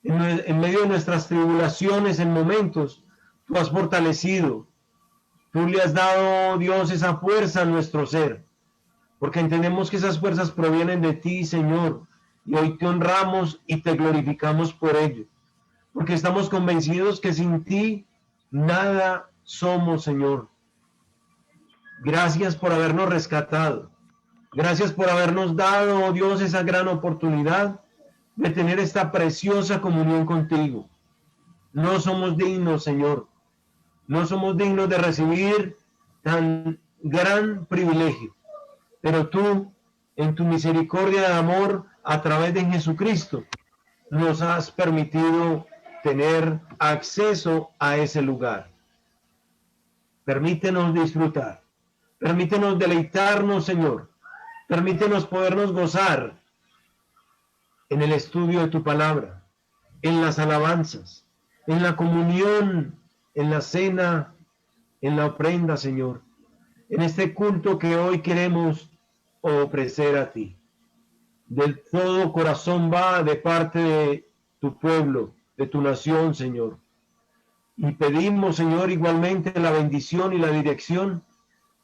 En medio de nuestras tribulaciones, en momentos, tú has fortalecido. Tú le has dado, Dios, esa fuerza a nuestro ser, porque entendemos que esas fuerzas provienen de ti, Señor, y hoy te honramos y te glorificamos por ello, porque estamos convencidos que sin ti nada somos, Señor. Gracias por habernos rescatado. Gracias por habernos dado, oh Dios, esa gran oportunidad de tener esta preciosa comunión contigo. No somos dignos, Señor. No somos dignos de recibir tan gran privilegio. Pero tú, en tu misericordia de amor, a través de Jesucristo, nos has permitido tener acceso a ese lugar. Permítenos disfrutar. Permítenos deleitarnos, Señor. Permítenos podernos gozar en el estudio de tu palabra, en las alabanzas, en la comunión, en la cena, en la ofrenda, Señor, en este culto que hoy queremos ofrecer a ti. Del todo corazón va de parte de tu pueblo, de tu nación, Señor. Y pedimos, Señor, igualmente la bendición y la dirección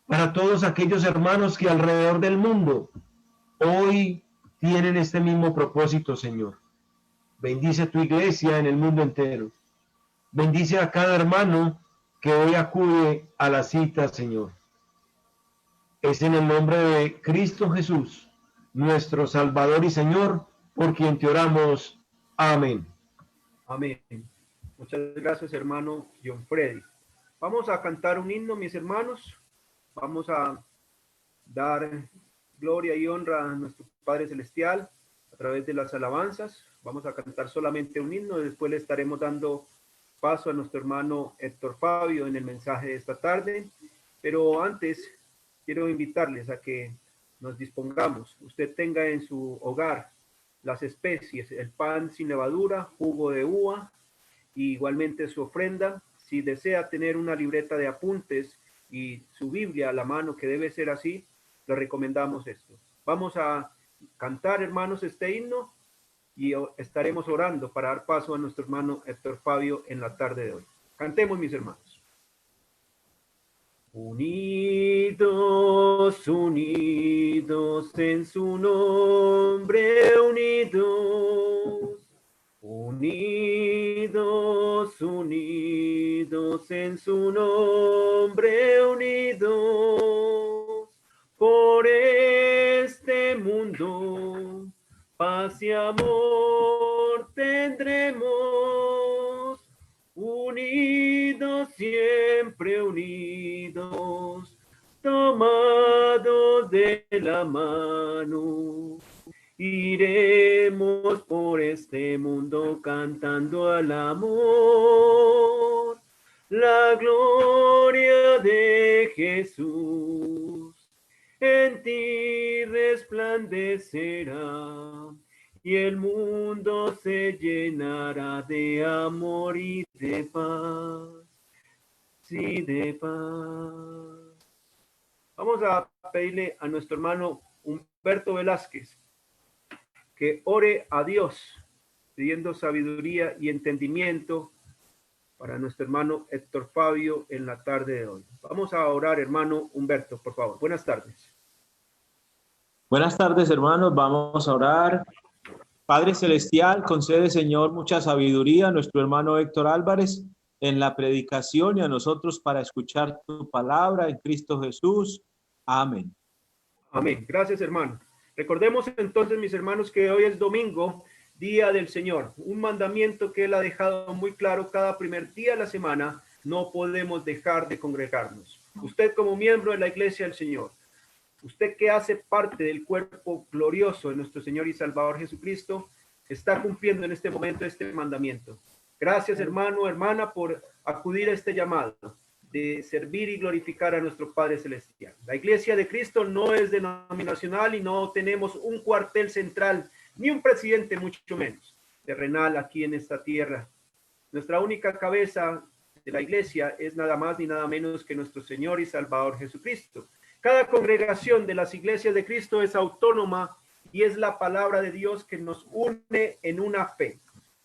para todos aquellos hermanos que alrededor del mundo hoy tienen este mismo propósito, Señor. Bendice tu iglesia en el mundo entero. Bendice a cada hermano que hoy acude a la cita, Señor. Es en el nombre de Cristo Jesús, nuestro Salvador y Señor, por quien te oramos. Amén. Amén. Muchas gracias, hermano John Freddy. Vamos a cantar un himno, mis hermanos. Vamos a dar gloria y honra a nuestro Padre Celestial a través de las alabanzas. Vamos a cantar solamente un himno, después le estaremos dando paso a nuestro hermano Héctor Fabio en el mensaje de esta tarde. Pero antes quiero invitarles a que nos dispongamos. Usted tenga en su hogar las especies, el pan sin levadura, jugo de uva, y igualmente su ofrenda. Si desea tener una libreta de apuntes y su Biblia a la mano, que debe ser así, le recomendamos esto. Vamos a cantar, hermanos, este himno y estaremos orando para dar paso a nuestro hermano Héctor Fabio en la tarde de hoy. Cantemos, mis hermanos. Unidos, unidos en su nombre, unidos. Unidos, unidos en su nombre, unidos. Por este mundo, paz y amor tendremos. Unidos, siempre unidos, tomados de la mano, iremos por este mundo cantando al amor, la gloria de Jesús en ti resplandecerá. Y el mundo se llenará de amor y de paz, sí, de paz. Vamos a pedirle a nuestro hermano Humberto Velázquez que ore a Dios, pidiendo sabiduría y entendimiento para nuestro hermano Héctor Fabio en la tarde de hoy. Vamos a orar, hermano Humberto, por favor. Buenas tardes. Buenas tardes, hermanos. Vamos a orar. Padre Celestial, concede, Señor, mucha sabiduría a nuestro hermano Héctor Álvarez en la predicación y a nosotros para escuchar tu palabra en Cristo Jesús. Amén. Amén. Gracias, hermano. Recordemos entonces, mis hermanos, que hoy es domingo, día del Señor. Un mandamiento que Él ha dejado muy claro: cada primer día de la semana no podemos dejar de congregarnos. Usted como miembro de la Iglesia del Señor, usted que hace parte del cuerpo glorioso de nuestro Señor y Salvador Jesucristo, está cumpliendo en este momento este mandamiento. Gracias, hermano, hermana, por acudir a este llamado de servir y glorificar a nuestro Padre Celestial. La Iglesia de Cristo no es denominacional y no tenemos un cuartel central, ni un presidente, mucho menos, terrenal aquí en esta tierra. Nuestra única cabeza de la Iglesia es nada más ni nada menos que nuestro Señor y Salvador Jesucristo. Cada congregación de las iglesias de Cristo es autónoma y es la palabra de Dios que nos une en una fe.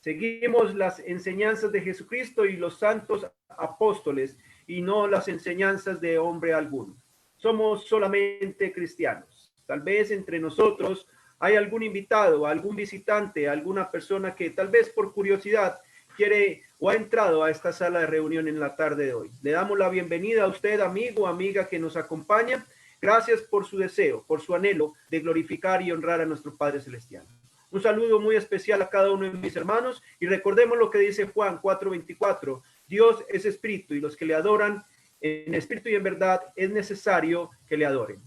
Seguimos las enseñanzas de Jesucristo y los santos apóstoles y no las enseñanzas de hombre alguno. Somos solamente cristianos. Tal vez entre nosotros hay algún invitado, algún visitante, alguna persona que tal vez por curiosidad quiere o ha entrado a esta sala de reunión en la tarde de hoy. Le damos la bienvenida a usted, amigo, amiga que nos acompaña. Gracias por su deseo, por su anhelo de glorificar y honrar a nuestro Padre Celestial. Un saludo muy especial a cada uno de mis hermanos y recordemos lo que dice Juan 4:24. Dios es espíritu y los que le adoran en espíritu y en verdad es necesario que le adoren.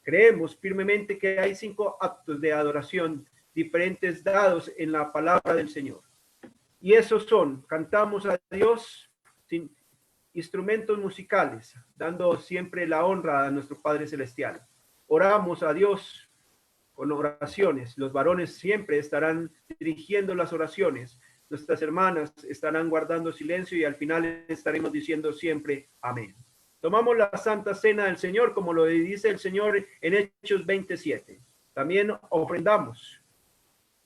Creemos firmemente que hay 5 actos de adoración diferentes dados en la palabra del Señor. Y esos son, cantamos a Dios sin instrumentos musicales, dando siempre la honra a nuestro Padre Celestial. Oramos a Dios con oraciones. Los varones siempre estarán dirigiendo las oraciones. Nuestras hermanas estarán guardando silencio y al final estaremos diciendo siempre amén. Tomamos la Santa Cena del Señor, como lo dice el Señor en Hechos 27. También ofrendamos.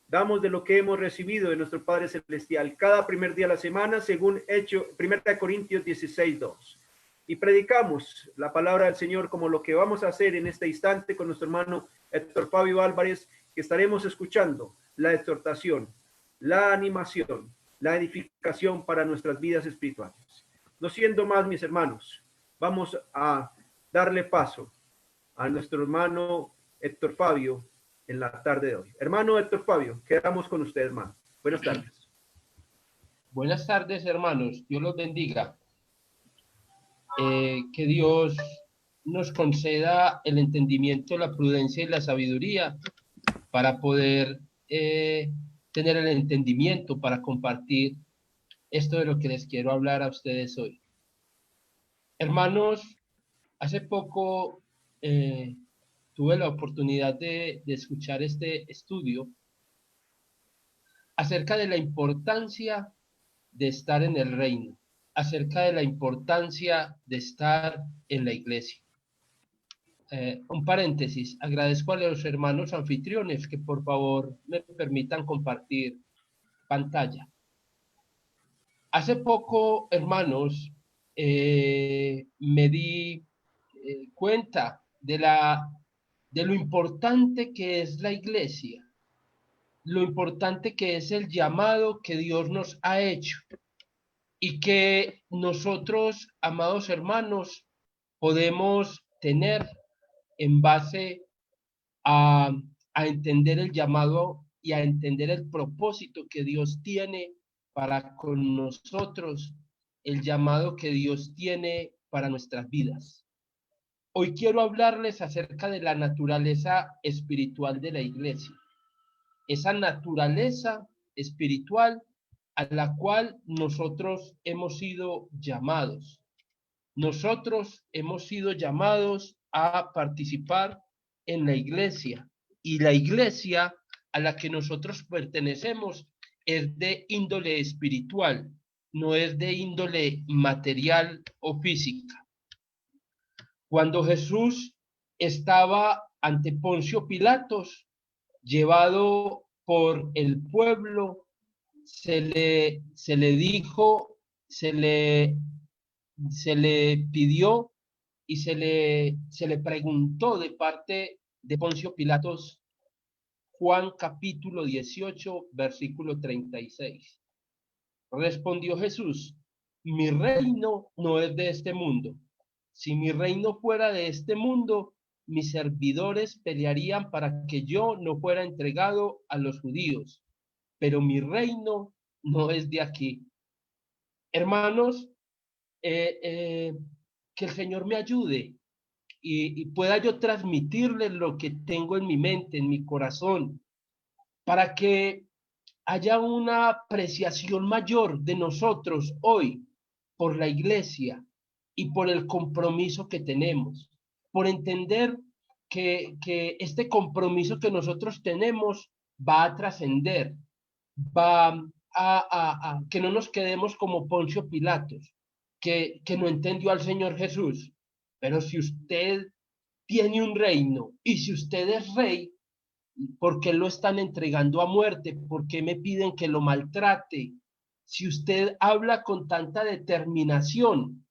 Damos de lo que hemos recibido de nuestro Padre Celestial cada primer día de la semana, según 1 Corintios 16:2. Y predicamos la palabra del Señor como lo que vamos a hacer en este instante con nuestro hermano Héctor Fabio Álvarez, que estaremos escuchando la exhortación, la animación, la edificación para nuestras vidas espirituales. No siendo más, mis hermanos, vamos a darle paso a nuestro hermano Héctor Fabio en la tarde de hoy. Hermano Héctor Fabio, quedamos con usted, hermano. Buenas tardes. Buenas tardes, hermanos. Dios los bendiga. Que Dios nos conceda el entendimiento, la prudencia y la sabiduría para poder tener el entendimiento para compartir esto de lo que les quiero hablar a ustedes hoy. Hermanos, hace poco tuve la oportunidad de escuchar este estudio acerca de la importancia de estar en el reino, acerca de la importancia de estar en la iglesia. Un paréntesis, agradezco a los hermanos anfitriones que por favor me permitan compartir pantalla. Hace poco, hermanos, me di cuenta de lo importante que es la iglesia, lo importante que es el llamado que Dios nos ha hecho y que nosotros, amados hermanos, podemos tener en base a entender el llamado y a entender el propósito que Dios tiene para con nosotros, el llamado que Dios tiene para nuestras vidas. Hoy quiero hablarles acerca de la naturaleza espiritual de la iglesia. Esa naturaleza espiritual a la cual nosotros hemos sido llamados. Nosotros hemos sido llamados a participar en la iglesia, y la iglesia a la que nosotros pertenecemos es de índole espiritual, no es de índole material o física. Cuando Jesús estaba ante Poncio Pilatos, llevado por el pueblo, se le dijo, se le pidió y se le preguntó de parte de Poncio Pilatos, Juan capítulo 18, versículo 36. Respondió Jesús: mi reino no es de este mundo. Si mi reino fuera de este mundo, mis servidores pelearían para que yo no fuera entregado a los judíos, pero mi reino no es de aquí. Hermanos, que el Señor me ayude y pueda yo transmitirles lo que tengo en mi mente, en mi corazón, para que haya una apreciación mayor de nosotros hoy por la iglesia y por el compromiso que tenemos, por entender que este compromiso que nosotros tenemos va a trascender, va a que no nos quedemos como Poncio Pilatos, que no entendió al Señor Jesús. Pero si usted tiene un reino y si usted es rey, ¿Por qué lo están entregando a muerte? ¿Por qué me piden que lo maltrate? Si usted habla con tanta determinación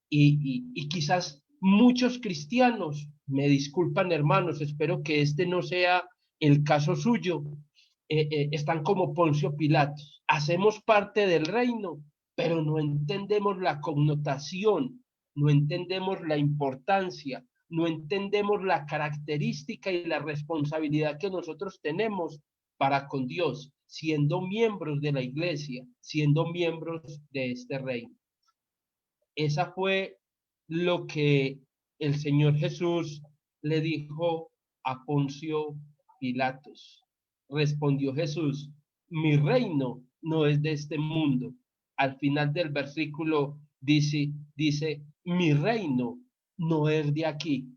y quizás muchos cristianos, me disculpan hermanos, espero que este no sea el caso suyo, están como Poncio Pilatos. Hacemos parte del reino, pero no entendemos la connotación, no entendemos la importancia, no entendemos la característica y la responsabilidad que nosotros tenemos para con Dios, siendo miembros de la iglesia, siendo miembros de este reino. Esa fue lo que el Señor Jesús le dijo a Poncio Pilatos. Respondió Jesús, mi reino no es de este mundo. Al final del versículo dice, mi reino no es de aquí.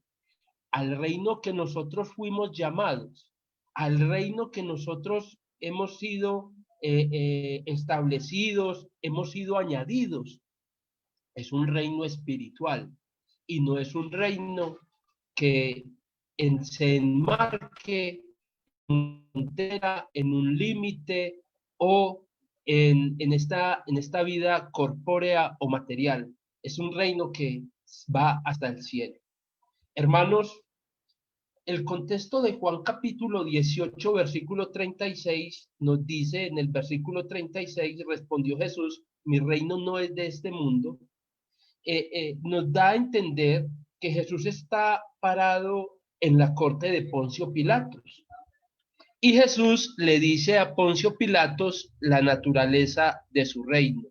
Al reino que nosotros fuimos llamados, al reino que nosotros hemos sido establecidos, hemos sido añadidos, es un reino espiritual y no es un reino que se enmarque en una frontera, en un límite o en esta vida corpórea o material. Es un reino que va hasta el cielo. Hermanos, el contexto de Juan capítulo 18, versículo 36, nos dice en el versículo 36, respondió Jesús, mi reino no es de este mundo. Nos da a entender que Jesús está parado en la corte de Poncio Pilatos. Y Jesús le dice a Poncio Pilatos la naturaleza de su reino.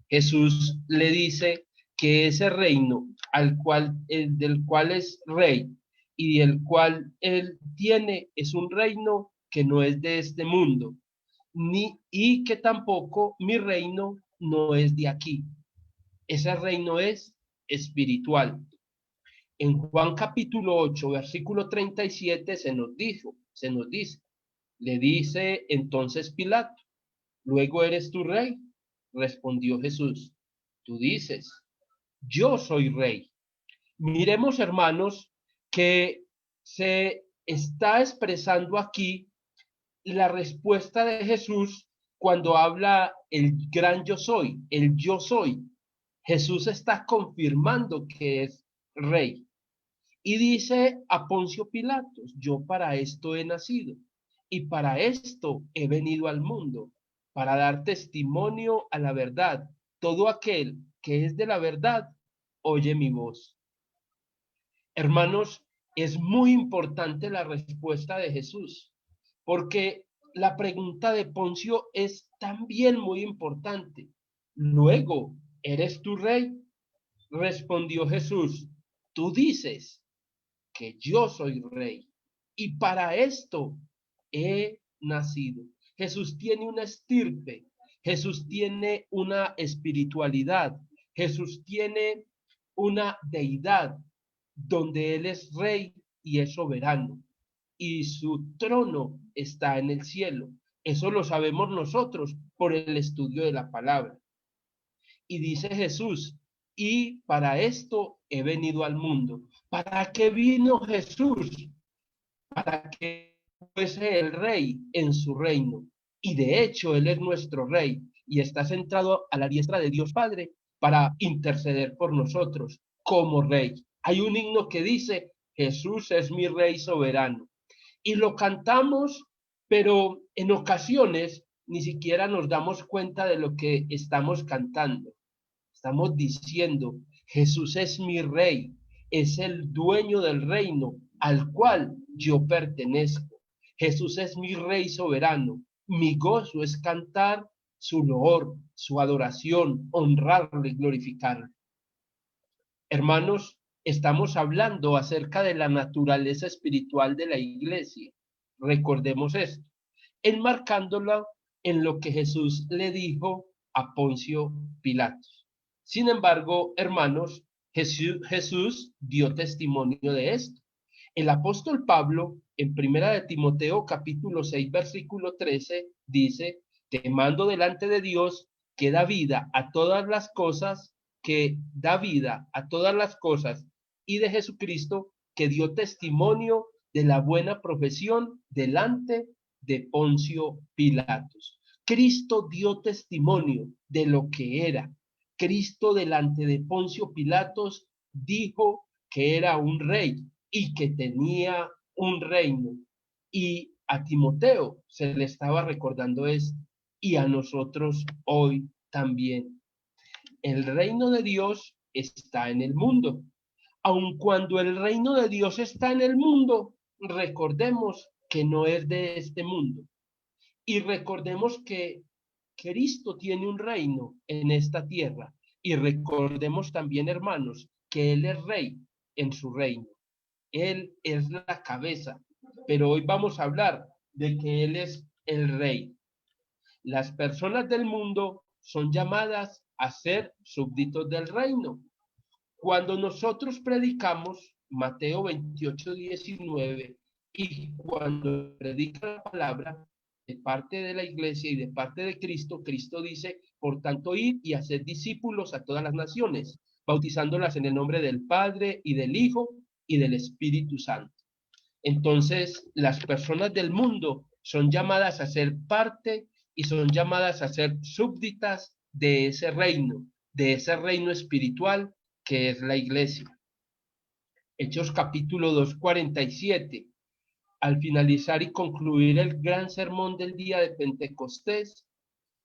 Jesús le dice que ese reino del cual es rey y del cual él tiene es un reino que no es de este mundo, y que tampoco mi reino no es de aquí. Ese reino es espiritual. En Juan capítulo 8, versículo 37 se nos dice, le dice entonces Pilato, ¿luego eres tu rey? Respondió Jesús, tú dices, yo soy rey. Miremos, hermanos, que se está expresando aquí la respuesta de Jesús cuando habla el gran yo soy, el yo soy. Jesús está confirmando que es rey. Y dice a Poncio Pilatos, yo para esto he nacido y para esto he venido al mundo, para dar testimonio a la verdad. Todo aquel que es de la verdad, oye mi voz. Hermanos, es muy importante la respuesta de Jesús, porque la pregunta de Poncio es también muy importante. Luego, ¿eres tu rey? Respondió Jesús, tú dices que yo soy rey y para esto he nacido. Jesús tiene una estirpe, Jesús tiene una espiritualidad, Jesús tiene una deidad donde Él es rey y es soberano y su trono está en el cielo. Eso lo sabemos nosotros por el estudio de la palabra. Y dice Jesús, y para esto he venido al mundo. ¿Para qué vino Jesús? Para que fuese el rey en su reino. Y de hecho, Él es nuestro rey y está sentado a la diestra de Dios Padre para interceder por nosotros como rey. Hay un himno que dice, Jesús es mi rey soberano. Y lo cantamos, pero en ocasiones ni siquiera nos damos cuenta de lo que estamos cantando. Estamos diciendo, Jesús es mi rey, es el dueño del reino al cual yo pertenezco. Jesús es mi rey soberano. Mi gozo es cantar su loor, su adoración, honrarlo y glorificarlo. Hermanos, estamos hablando acerca de la naturaleza espiritual de la iglesia. Recordemos esto, enmarcándola en lo que Jesús le dijo a Poncio Pilatos. Sin embargo, hermanos, Jesús dio testimonio de esto. El apóstol Pablo, en primera de Timoteo, capítulo 6, versículo 13, dice, te mando delante de Dios que da vida a todas las cosas, y de Jesucristo, que dio testimonio de la buena profesión delante de Poncio Pilatos. Cristo dio testimonio de lo que era. Cristo delante de Poncio Pilatos dijo que era un rey y que tenía un reino. Y a Timoteo se le estaba recordando esto, y a nosotros hoy también. El reino de Dios está en el mundo. Aun cuando el reino de Dios está en el mundo, recordemos que no es de este mundo. Y recordemos que Cristo tiene un reino en esta tierra. Y recordemos también, hermanos, que Él es rey en su reino. Él es la cabeza. Pero hoy vamos a hablar de que Él es el rey. Las personas del mundo son llamadas a ser súbditos del reino. Cuando nosotros predicamos Mateo 28:19 y cuando predica la palabra de parte de la iglesia y de parte de Cristo, Cristo dice, por tanto, id y haced discípulos a todas las naciones, bautizándolas en el nombre del Padre y del Hijo y del Espíritu Santo. Entonces, las personas del mundo son llamadas a ser parte y son llamadas a ser súbditas de ese reino espiritual que es la iglesia. Hechos capítulo 2:47. Al finalizar y concluir el gran sermón del día de Pentecostés,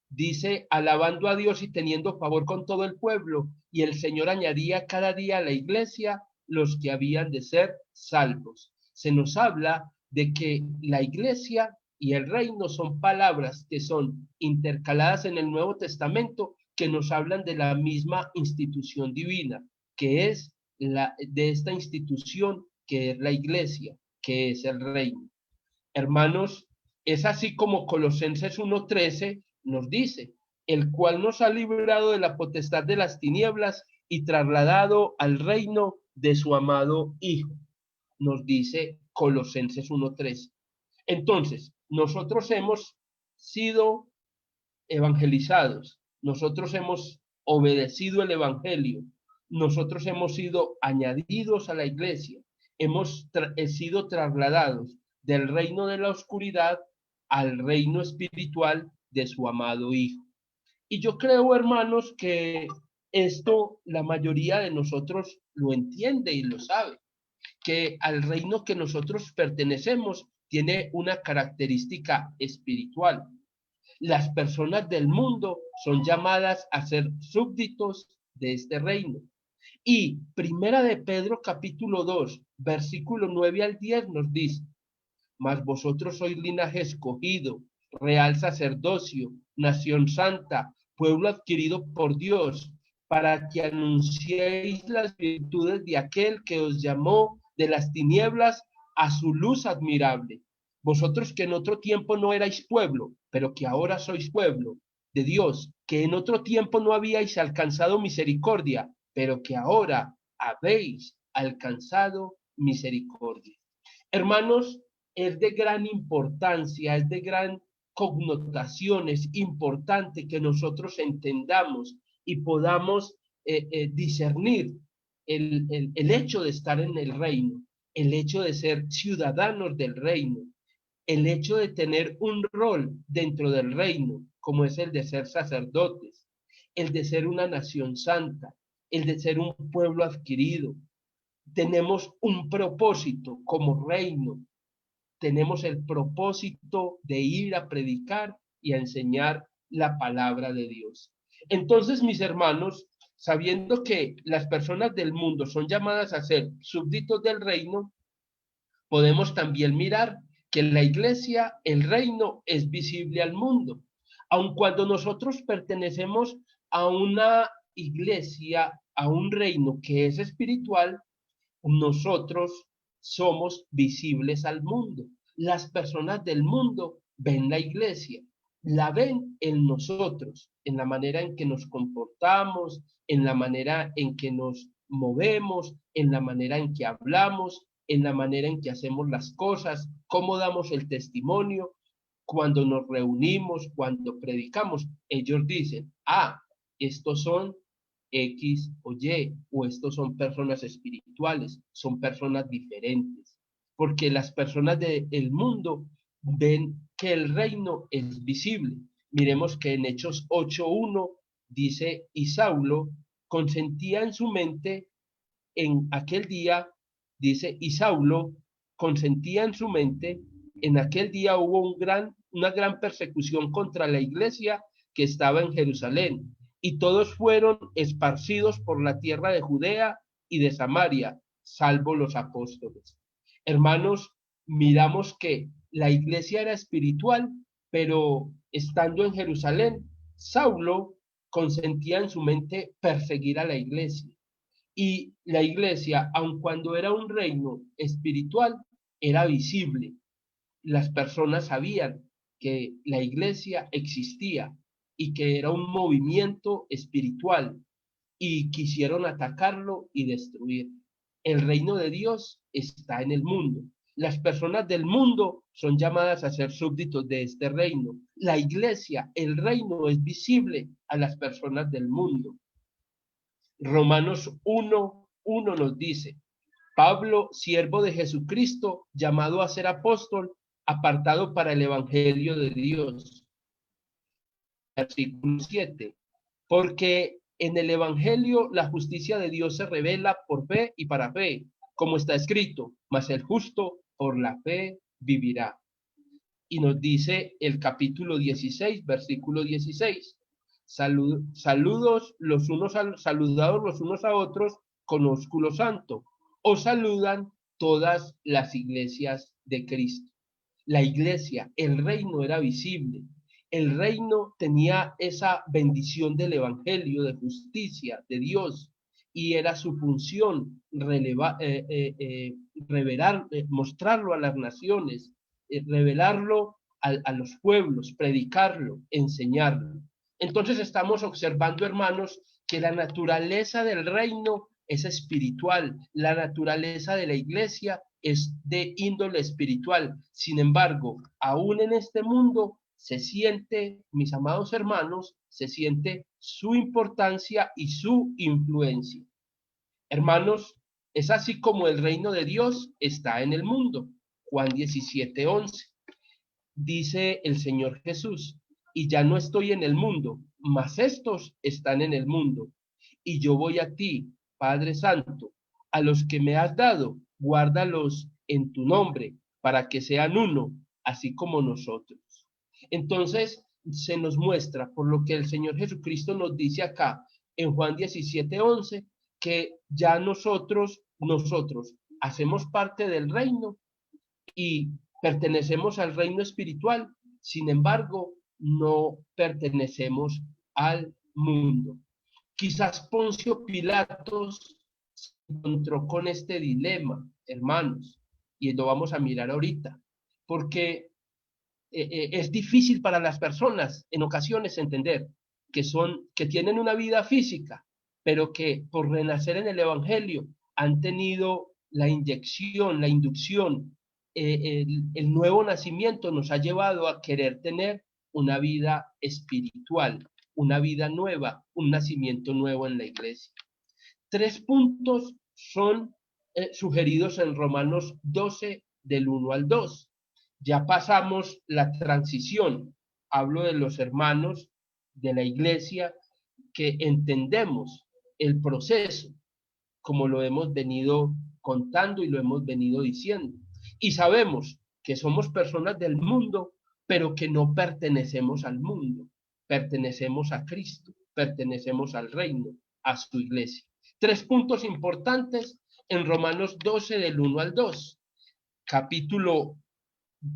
dice, alabando a Dios y teniendo favor con todo el pueblo, y el Señor añadía cada día a la iglesia los que habían de ser salvos. Se nos habla de que la iglesia y el reino son palabras que son intercaladas en el Nuevo Testamento, que nos hablan de la misma institución divina, que es de esta institución que es la iglesia, que es el reino. Hermanos, es así como Colosenses 1:13 nos dice, el cual nos ha librado de la potestad de las tinieblas y trasladado al reino de su amado Hijo, nos dice Colosenses 1:13. Entonces, nosotros hemos sido evangelizados, nosotros hemos obedecido el evangelio, nosotros hemos sido añadidos a la iglesia, hemos sido trasladados del reino de la oscuridad al reino espiritual de su amado Hijo. Y yo creo, hermanos, que esto la mayoría de nosotros lo entiende y lo sabe, que al reino que nosotros pertenecemos tiene una característica espiritual. Las personas del mundo son llamadas a ser súbditos de este reino. Y Primera de Pedro capítulo 2, versículo 9 al 10 nos dice, mas vosotros sois linaje escogido, real sacerdocio, nación santa, pueblo adquirido por Dios, para que anunciéis las virtudes de aquel que os llamó de las tinieblas a su luz admirable. Vosotros que en otro tiempo no erais pueblo, pero que ahora sois pueblo de Dios, que en otro tiempo no habíais alcanzado misericordia, pero que ahora habéis alcanzado misericordia. Hermanos, es de gran importancia, es de gran connotación, es importante que nosotros entendamos y podamos discernir el hecho de estar en el reino, el hecho de ser ciudadanos del reino, el hecho de tener un rol dentro del reino, como es el de ser sacerdotes, el de ser una nación santa, el de ser un pueblo adquirido. Tenemos un propósito como reino, tenemos el propósito de ir a predicar y a enseñar la palabra de Dios. Entonces, mis hermanos, sabiendo que las personas del mundo son llamadas a ser súbditos del reino, podemos también mirar que la iglesia, el reino, es visible al mundo. Aun cuando nosotros pertenecemos a una iglesia, a un reino que es espiritual, nosotros somos visibles al mundo. Las personas del mundo ven la iglesia, la ven en nosotros, en la manera en que nos comportamos, en la manera en que nos movemos, en la manera en que hablamos, en la manera en que hacemos las cosas, cómo damos el testimonio, cuando nos reunimos, cuando predicamos. Ellos dicen, estos son X o Y, o estos son personas espirituales, son personas diferentes. porque las personas del mundo ven que el reino es visible. Miremos que en Hechos 8:1 dice, y Saulo consentía en su mente en aquel día, dice, y Saulo consentía en su mente, en aquel día hubo una gran persecución contra la iglesia que estaba en Jerusalén, y todos fueron esparcidos por la tierra de Judea y de Samaria, salvo los apóstoles. Hermanos, miramos que la iglesia era espiritual, pero estando en Jerusalén, Saulo consentía en su mente perseguir a la iglesia. Y la iglesia, aun cuando era un reino espiritual, era visible. Las personas sabían que la iglesia existía y que era un movimiento espiritual y quisieron atacarlo y destruir. El reino de Dios está en el mundo. Las personas del mundo son llamadas a ser súbditos de este reino. La iglesia, el reino es visible a las personas del mundo. Romanos 1:1 nos dice, Pablo, siervo de Jesucristo, llamado a ser apóstol, apartado para el evangelio de Dios. Versículo 7, porque en el evangelio la justicia de Dios se revela por fe y para fe, como está escrito, mas el justo por la fe vivirá. Y nos dice el capítulo 16, versículo 16, saludados los unos a otros con ósculo santo. Os saludan todas las iglesias de Cristo. La iglesia, el reino era visible. El reino tenía esa bendición del evangelio, de justicia, de Dios, y era su función mostrarlo a las naciones, revelarlo a los pueblos, predicarlo, enseñarlo. Entonces estamos observando, hermanos, que la naturaleza del reino es espiritual, la naturaleza de la iglesia es de índole espiritual. Sin embargo, aún en este mundo se siente, mis amados hermanos, se siente su importancia y su influencia. Hermanos, es así como el reino de Dios está en el mundo. Juan 17:11. Dice el Señor Jesús, y ya no estoy en el mundo, mas estos están en el mundo. Y yo voy a ti, Padre Santo, a los que me has dado, guárdalos en tu nombre, para que sean uno, así como nosotros. Entonces, se nos muestra, por lo que el Señor Jesucristo nos dice acá, en Juan 17:11, que ya nosotros hacemos parte del reino y pertenecemos al reino espiritual, sin embargo, no pertenecemos al mundo. Quizás Poncio Pilatos se encontró con este dilema, hermanos, y lo vamos a mirar ahorita, porque es difícil para las personas en ocasiones entender que tienen una vida física, pero que por renacer en el evangelio han tenido la inyección, la inducción, el nuevo nacimiento nos ha llevado a querer tener una vida espiritual, una vida nueva, un nacimiento nuevo en la iglesia. 3 puntos son sugeridos en Romanos 12, del 1 al 2. Ya pasamos la transición. Hablo de los hermanos de la iglesia que entendemos el proceso, como lo hemos venido contando y lo hemos venido diciendo. Y sabemos que somos personas del mundo, pero que no pertenecemos al mundo. Pertenecemos a Cristo, pertenecemos al reino, a su iglesia. 3 puntos importantes en Romanos 12, del 1 al 2. Capítulo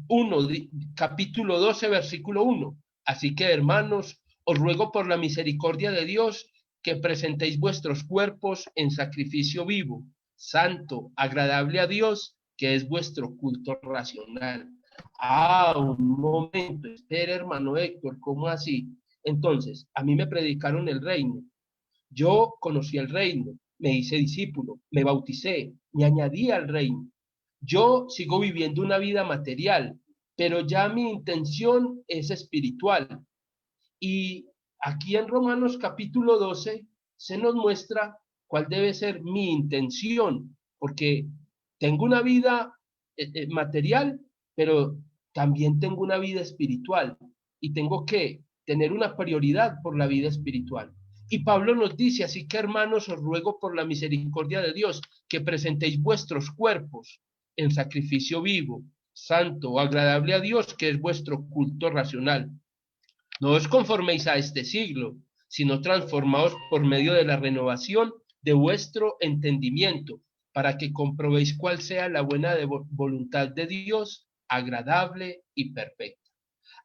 12, versículo 1. Así que, hermanos, os ruego por la misericordia de Dios que presentéis vuestros cuerpos en sacrificio vivo, santo, agradable a Dios, que es vuestro culto racional. Un momento, espera, hermano Héctor, ¿cómo así? Entonces, a mí me predicaron el reino. Yo conocí el reino, me hice discípulo, me bauticé, me añadí al reino. Yo sigo viviendo una vida material, pero ya mi intención es espiritual. Y aquí en Romanos capítulo 12 se nos muestra cuál debe ser mi intención, porque tengo una vida material, pero también tengo una vida espiritual y tengo que tener una prioridad por la vida espiritual. Y Pablo nos dice, así que hermanos, os ruego por la misericordia de Dios que presentéis vuestros cuerpos en sacrificio vivo, santo, agradable a Dios, que es vuestro culto racional. No os conforméis a este siglo, sino transformaos por medio de la renovación de vuestro entendimiento, para que comprobéis cuál sea la buena voluntad de Dios, agradable y perfecta.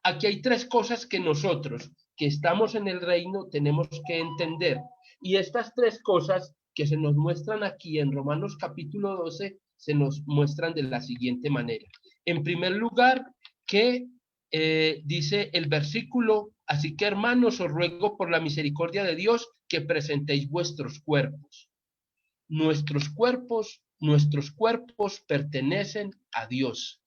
Aquí hay tres cosas que nosotros, que estamos en el reino, tenemos que entender. Y estas tres cosas que se nos muestran aquí en Romanos capítulo 12, se nos muestran de la siguiente manera. En primer lugar, que dice el versículo, así que hermanos, os ruego por la misericordia de Dios que presentéis vuestros cuerpos. Nuestros cuerpos pertenecen a Dios.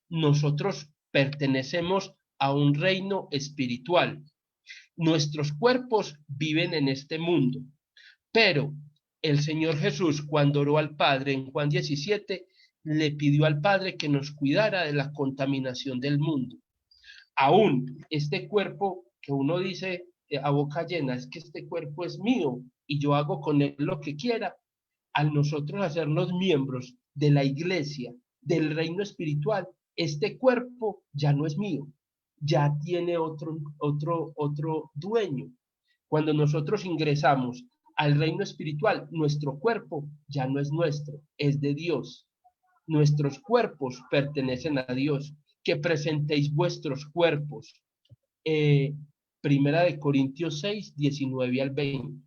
Nosotros pertenecemos a un reino espiritual. Nuestros cuerpos viven en este mundo, pero el Señor Jesús, cuando oró al Padre en Juan 17, le pidió al Padre que nos cuidara de la contaminación del mundo. Aún este cuerpo que uno dice a boca llena, es que este cuerpo es mío y yo hago con él lo que quiera, al nosotros hacernos miembros de la iglesia, del reino espiritual, este cuerpo ya no es mío, ya tiene otro dueño. Cuando nosotros ingresamos al reino espiritual, nuestro cuerpo ya no es nuestro, es de Dios. Nuestros cuerpos pertenecen a Dios. Que presentéis vuestros cuerpos. Primera de Corintios 6, 19 al 20.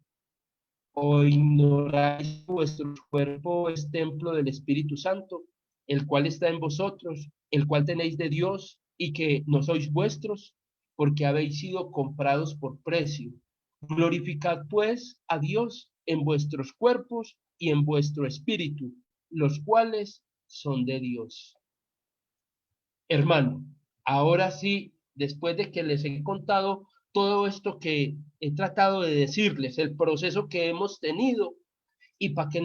¿O ignoráis vuestro cuerpo es templo del Espíritu Santo, el cual está en vosotros, el cual tenéis de Dios, y que no sois vuestros, porque habéis sido comprados por precio? Glorificad pues a Dios en vuestros cuerpos y en vuestro espíritu, los cuales son de Dios. Hermano, ahora sí, después de que les he contado todo esto que he tratado de decirles, el proceso que hemos tenido, y para que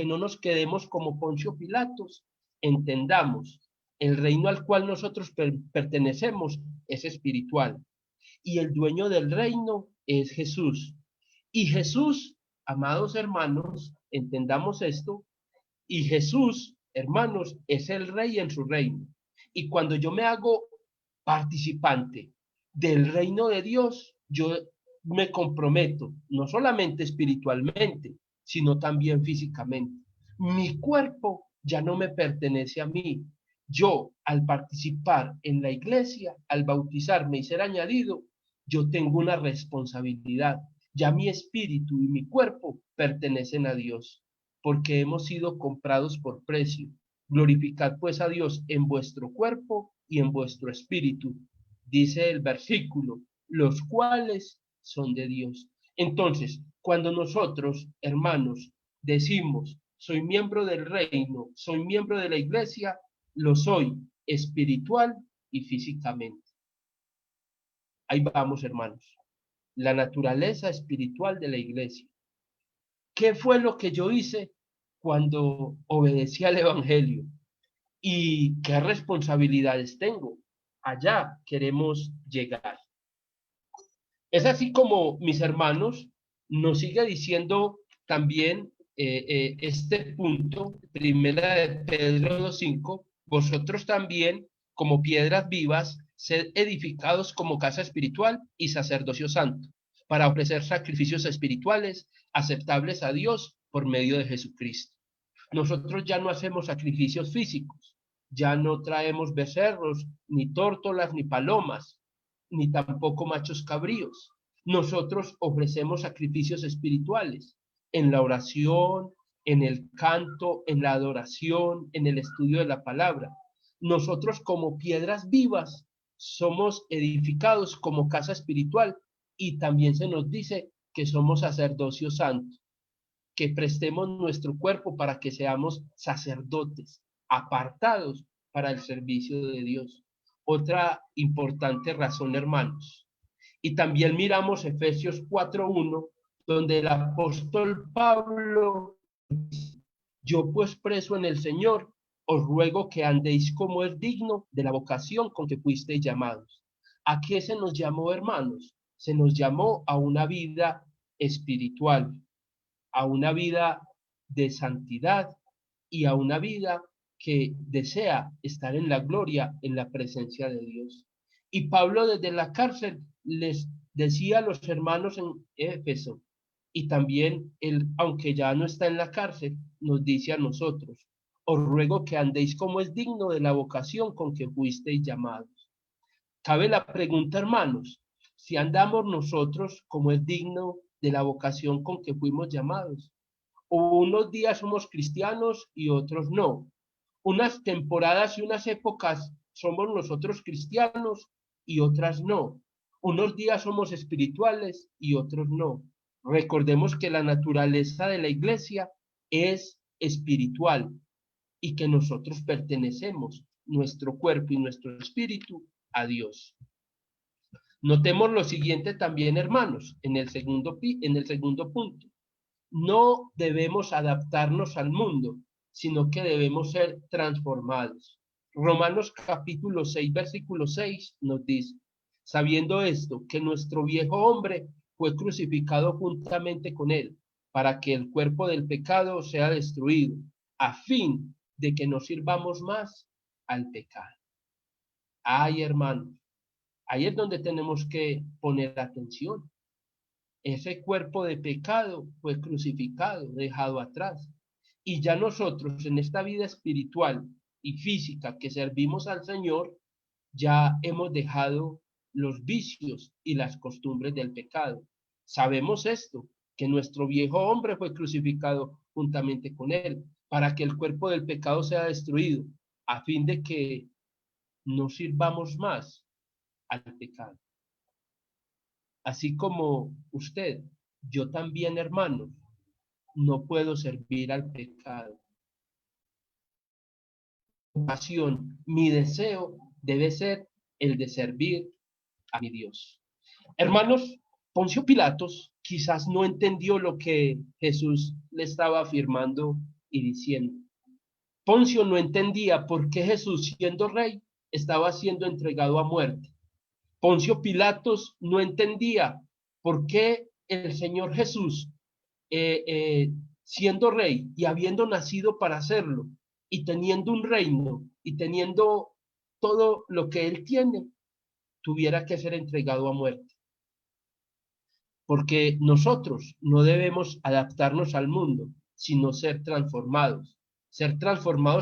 no nos quedemos como Poncio Pilatos, entendamos, el reino al cual nosotros pertenecemos es espiritual, y el dueño del reino es Jesús. Y Jesús, amados hermanos, entendamos esto, y Jesús, hermanos, es el rey en su reino. Y cuando yo me hago participante del reino de Dios, yo me comprometo, no solamente espiritualmente, sino también físicamente. Mi cuerpo ya no me pertenece a mí. Yo, al participar en la iglesia, al bautizarme y ser añadido, yo tengo una responsabilidad. Ya mi espíritu y mi cuerpo pertenecen a Dios, porque hemos sido comprados por precio. Glorificad pues a Dios en vuestro cuerpo y en vuestro espíritu, dice el versículo, los cuales son de Dios. Entonces, cuando nosotros, hermanos, decimos, soy miembro del reino, soy miembro de la iglesia, lo soy espiritual y físicamente. Ahí vamos, hermanos. La naturaleza espiritual de la iglesia. ¿Qué fue lo que yo hice cuando obedecí al Evangelio? ¿Y qué responsabilidades tengo? Allá queremos llegar. Es así como, mis hermanos, nos sigue diciendo también este punto, primera de Pedro 2:5, vosotros también, como piedras vivas, sed edificados como casa espiritual y sacerdocio santo, para ofrecer sacrificios espirituales aceptables a Dios por medio de Jesucristo. Nosotros ya no hacemos sacrificios físicos, ya no traemos becerros, ni tórtolas, ni palomas, ni tampoco machos cabríos. Nosotros ofrecemos sacrificios espirituales en la oración, en el canto, en la adoración, en el estudio de la palabra. Nosotros como piedras vivas somos edificados como casa espiritual y también se nos dice que somos sacerdocio santo, que prestemos nuestro cuerpo para que seamos sacerdotes, apartados para el servicio de Dios. Otra importante razón, hermanos. Y también miramos Efesios 4:1, donde el apóstol Pablo dice, yo pues preso en el Señor, os ruego que andéis como es digno de la vocación con que fuisteis llamados. ¿A qué se nos llamó, hermanos? Se nos llamó a una vida espiritual, a una vida de santidad y a una vida que desea estar en la gloria, en la presencia de Dios. Y Pablo desde la cárcel les decía a los hermanos en Éfeso, y también él, aunque ya no está en la cárcel, nos dice a nosotros, os ruego que andéis como es digno de la vocación con que fuisteis llamados. Cabe la pregunta, hermanos, si andamos nosotros como es digno de la vocación con que fuimos llamados. O unos días somos cristianos y otros no. Unas temporadas y unas épocas somos nosotros cristianos y otras no. Unos días somos espirituales y otros no. Recordemos que la naturaleza de la iglesia es espiritual y que nosotros pertenecemos, nuestro cuerpo y nuestro espíritu, a Dios. Notemos lo siguiente también, hermanos, en el segundo punto. No debemos adaptarnos al mundo, sino que debemos ser transformados. Romanos capítulo 6, versículo 6 nos dice, sabiendo esto, que nuestro viejo hombre fue crucificado juntamente con él, para que el cuerpo del pecado sea destruido, a fin de que no sirvamos más al pecado. Ay, hermanos, ahí es donde tenemos que poner atención. Ese cuerpo de pecado fue crucificado, dejado atrás. Y ya nosotros en esta vida espiritual y física que servimos al Señor, ya hemos dejado los vicios y las costumbres del pecado. Sabemos esto, que nuestro viejo hombre fue crucificado juntamente con él, para que el cuerpo del pecado sea destruido, a fin de que no sirvamos más al pecado. Así como usted, yo también, hermanos, no puedo servir al pecado. Mi pasión, mi deseo debe ser el de servir a mi Dios. Hermanos, Poncio Pilatos quizás no entendió lo que Jesús le estaba afirmando y diciendo. Poncio no entendía por qué Jesús, siendo rey, estaba siendo entregado a muerte. Poncio Pilatos no entendía por qué el Señor Jesús, siendo rey y habiendo nacido para hacerlo, y teniendo un reino, y teniendo todo lo que él tiene, tuviera que ser entregado a muerte. Porque nosotros no debemos adaptarnos al mundo, sino ser transformados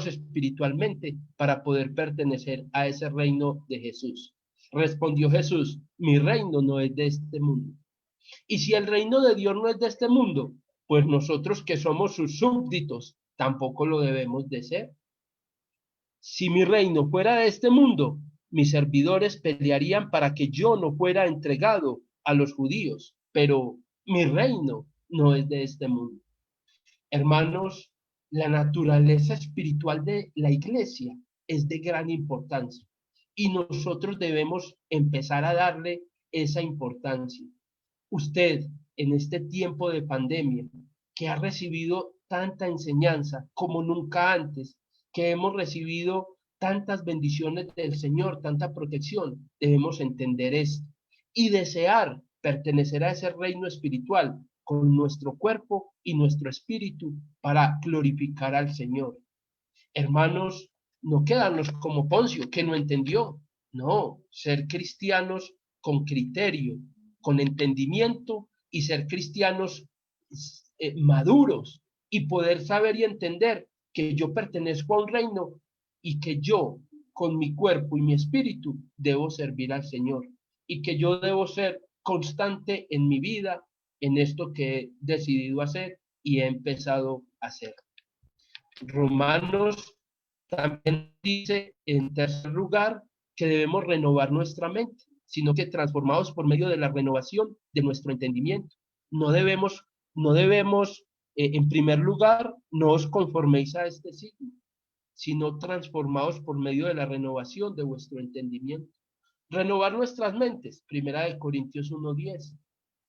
espiritualmente para poder pertenecer a ese reino de Jesús. Respondió Jesús, mi reino no es de este mundo. Y si el reino de Dios no es de este mundo, pues nosotros que somos sus súbditos, tampoco lo debemos de ser. Si mi reino fuera de este mundo, mis servidores pelearían para que yo no fuera entregado a los judíos, pero mi reino no es de este mundo. Hermanos, la naturaleza espiritual de la iglesia es de gran importancia y nosotros debemos empezar a darle esa importancia. Usted, en este tiempo de pandemia, que ha recibido tanta enseñanza como nunca antes, que hemos recibido tantas bendiciones del Señor, tanta protección, debemos entender esto y desear pertenecer a ese reino espiritual con nuestro cuerpo y nuestro espíritu para glorificar al Señor. Hermanos, no quedarnos como Poncio, que no entendió. No, ser cristianos con criterio, con entendimiento y ser cristianos maduros y poder saber y entender que yo pertenezco a un reino y que yo con mi cuerpo y mi espíritu debo servir al Señor y que yo debo ser constante en mi vida en esto que he decidido hacer y he empezado a hacer. Romanos también dice en tercer lugar que debemos renovar nuestra mente, sino que transformados por medio de la renovación de nuestro entendimiento. No debemos, en primer lugar, no os conforméis a este siglo, sino transformados por medio de la renovación de vuestro entendimiento. Renovar nuestras mentes, 1 Corintios 1:10.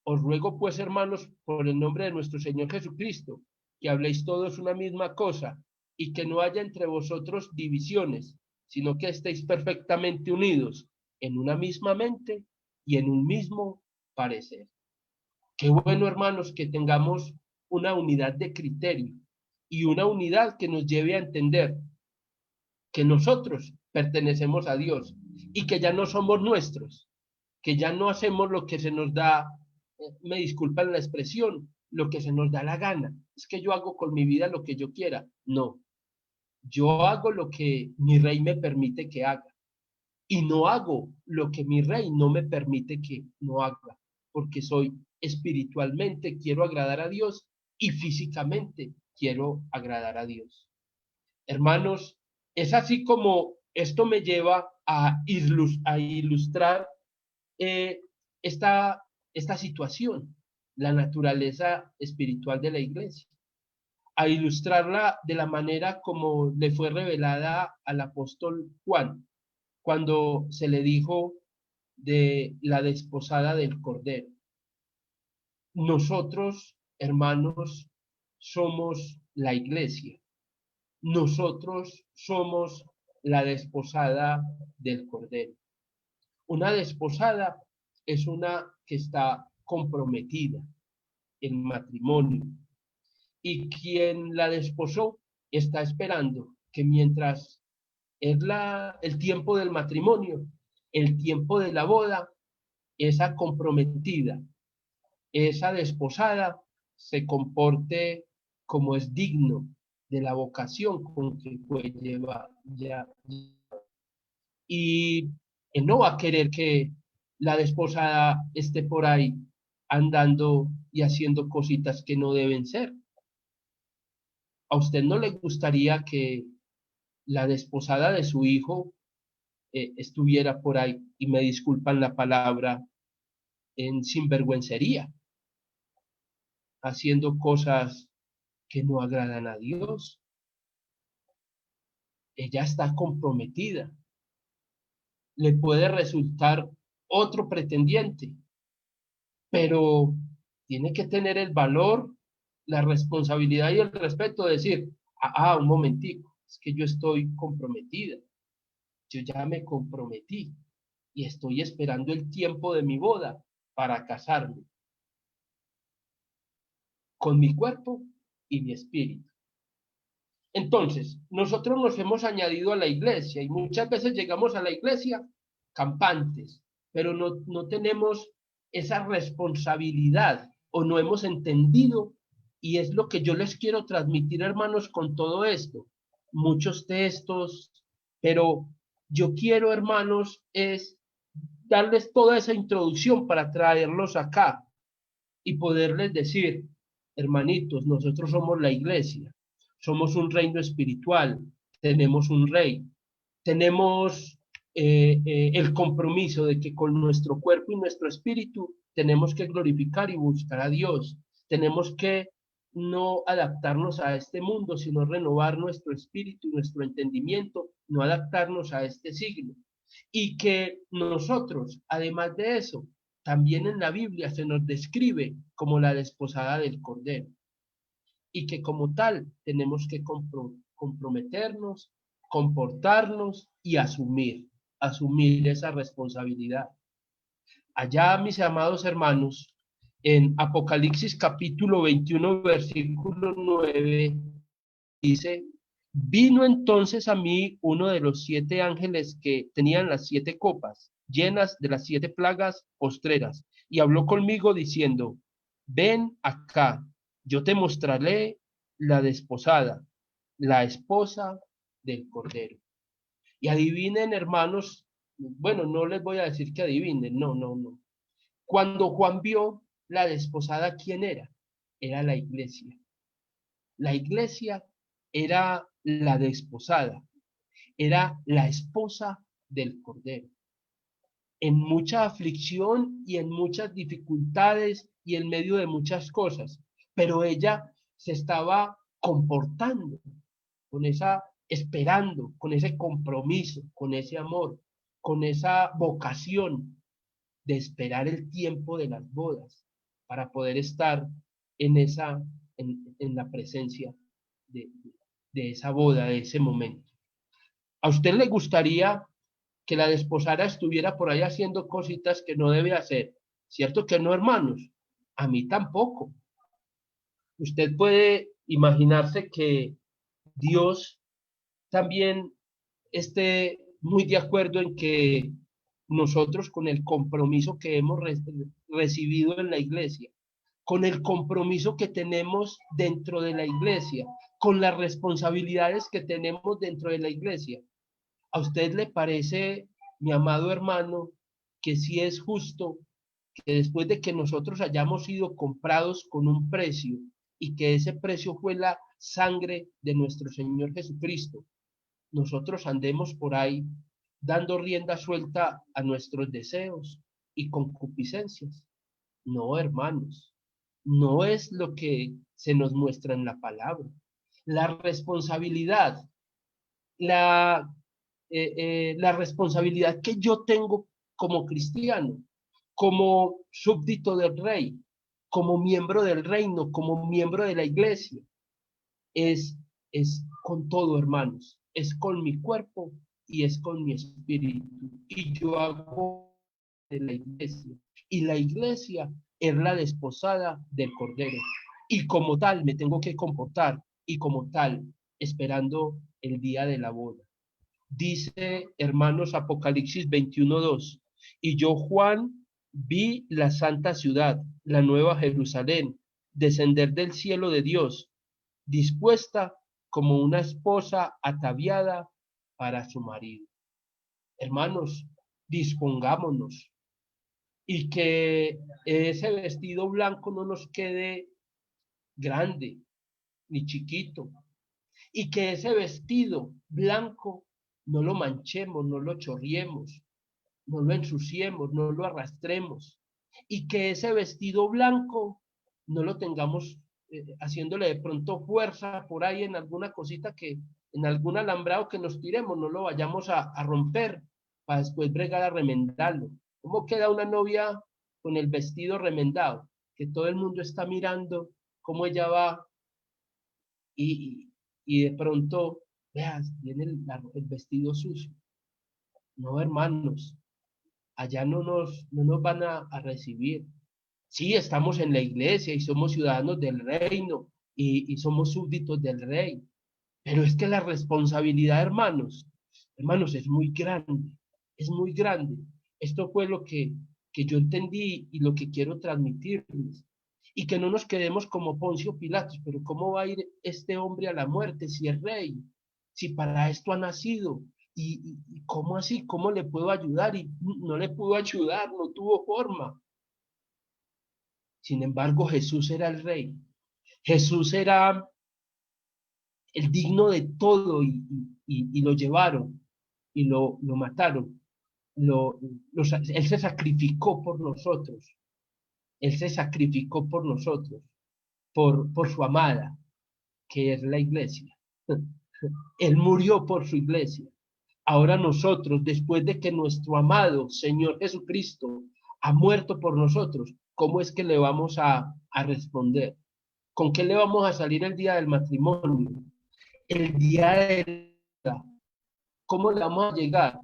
Os ruego pues, hermanos, por el nombre de nuestro Señor Jesucristo, que habléis todos una misma cosa y que no haya entre vosotros divisiones, sino que estéis perfectamente unidos en una misma mente y en un mismo parecer. Qué bueno, hermanos, que tengamos una unidad de criterio y una unidad que nos lleve a entender que nosotros pertenecemos a Dios y que ya no somos nuestros, que ya no hacemos lo que se nos da, me disculpan la expresión, lo que se nos da la gana. Es que yo hago con mi vida lo que yo quiera. No, yo hago lo que mi rey me permite que haga y no hago lo que mi rey no me permite que no haga, porque soy espiritualmente, quiero agradar a Dios y físicamente quiero agradar a Dios. Hermanos, es así como esto me lleva a ilustrar eh, esta situación, la naturaleza espiritual de la iglesia, a ilustrarla de la manera como le fue revelada al apóstol Juan, cuando se le dijo de la desposada del Cordero. Nosotros, hermanos, somos la iglesia. Nosotros somos la desposada del Cordero. Una desposada es una que está comprometida en matrimonio y quien la desposó está esperando que mientras es el tiempo del matrimonio, el tiempo de la boda, esa comprometida, esa desposada se comporte como es digno de la vocación con que fue llevada. Y él no va a querer que la desposada esté por ahí andando y haciendo cositas que no deben ser. ¿A usted no le gustaría que la desposada de su hijo estuviera por ahí, y me disculpan la palabra, en sinvergüencería, haciendo cosas que no agradan a Dios? Ella está comprometida. Le puede resultar otro pretendiente, pero tiene que tener el valor, la responsabilidad y el respeto de decir, un momentico, es que yo estoy comprometida, yo ya me comprometí y estoy esperando el tiempo de mi boda para casarme con mi cuerpo y mi espíritu. Entonces, nosotros nos hemos añadido a la iglesia y muchas veces llegamos a la iglesia campantes, pero no tenemos esa responsabilidad o no hemos entendido, y es lo que yo les quiero transmitir, hermanos, con todo esto. Muchos textos, pero yo quiero, hermanos, es darles toda esa introducción para traerlos acá y poderles decir, hermanitos, nosotros somos la iglesia, somos un reino espiritual, tenemos un rey, tenemos el compromiso de que con nuestro cuerpo y nuestro espíritu tenemos que glorificar y buscar a Dios, tenemos que no adaptarnos a este mundo, sino renovar nuestro espíritu y nuestro entendimiento, no adaptarnos a este siglo. Y que nosotros, además de eso, también en la Biblia se nos describe como la desposada del Cordero. Y que como tal tenemos que comprometernos, comportarnos y asumir esa responsabilidad. Allá, mis amados hermanos, en Apocalipsis capítulo 21, versículo 9, dice, vino entonces a mí uno de los 7 ángeles que tenían las 7 copas, llenas de las 7 plagas postreras, y habló conmigo diciendo, ven acá, yo te mostraré la desposada, la esposa del Cordero. Y adivinen, hermanos, bueno, no les voy a decir que adivinen, no. Cuando Juan vio la desposada, ¿quién era? Era la iglesia. La iglesia era la desposada, era la esposa del Cordero. En mucha aflicción y en muchas dificultades y en medio de muchas cosas, pero ella se estaba comportando con esa, esperando, con ese compromiso, con ese amor, con esa vocación de esperar el tiempo de las bodas para poder estar en la presencia de Dios. de esa boda, de ese momento. ¿A usted le gustaría que la desposada estuviera por ahí haciendo cositas que no debe hacer? ¿Cierto que no, hermanos? A mí tampoco. Usted puede imaginarse que Dios también esté muy de acuerdo en que nosotros, con el compromiso que hemos recibido en la iglesia, con el compromiso que tenemos dentro de la iglesia, con las responsabilidades que tenemos dentro de la iglesia, ¿a usted le parece, mi amado hermano, que sí es justo que después de que nosotros hayamos sido comprados con un precio y que ese precio fue la sangre de nuestro Señor Jesucristo, nosotros andemos por ahí dando rienda suelta a nuestros deseos y concupiscencias? No, hermanos, no es lo que se nos muestra en la palabra. La responsabilidad, la, la responsabilidad que yo tengo como cristiano, como súbdito del rey, como miembro del reino, como miembro de la iglesia, es, es con todo, hermanos, es con mi cuerpo y es con mi espíritu. Y yo hago de la iglesia. Y la iglesia es la desposada del Cordero. Y como tal me tengo que comportar y como tal esperando el día de la boda. Dice, hermanos, Apocalipsis 21:2, y yo, Juan, vi la santa ciudad, la nueva Jerusalén, descender del cielo de Dios, dispuesta como una esposa ataviada para su marido. Hermanos, dispongámonos y que ese vestido blanco no nos quede grande ni chiquito, y que ese vestido blanco no lo manchemos, no lo chorriemos, no lo ensuciemos, no lo arrastremos, y que ese vestido blanco no lo tengamos haciéndole de pronto fuerza por ahí en alguna cosita que, en algún alambrado que nos tiremos, no lo vayamos a romper para después bregar a remendarlo. ¿Cómo queda una novia con el vestido remendado? Que todo el mundo está mirando cómo ella va y, y de pronto, veas, viene el vestido sucio. No, hermanos, allá no nos van a recibir. Sí, estamos en la iglesia y somos ciudadanos del reino y somos súbditos del rey, pero es que la responsabilidad, hermanos, es muy grande, es muy grande. Esto fue lo que yo entendí y lo que quiero transmitirles. Y que no nos quedemos como Poncio Pilatos, pero ¿cómo va a ir este hombre a la muerte si es rey? Si para esto ha nacido. ¿Y cómo así? ¿Cómo le puedo ayudar? Y no le pudo ayudar, no tuvo forma. Sin embargo, Jesús era el rey. Jesús era el digno de todo y lo llevaron y lo mataron. Él se sacrificó por nosotros. Él se sacrificó por nosotros, por su amada, que es la iglesia. Él murió por su iglesia. Ahora nosotros, después de que nuestro amado Señor Jesucristo ha muerto por nosotros, ¿cómo es que le vamos a responder? ¿Con qué le vamos a salir el día del matrimonio? El día de la... ¿Cómo le vamos a llegar?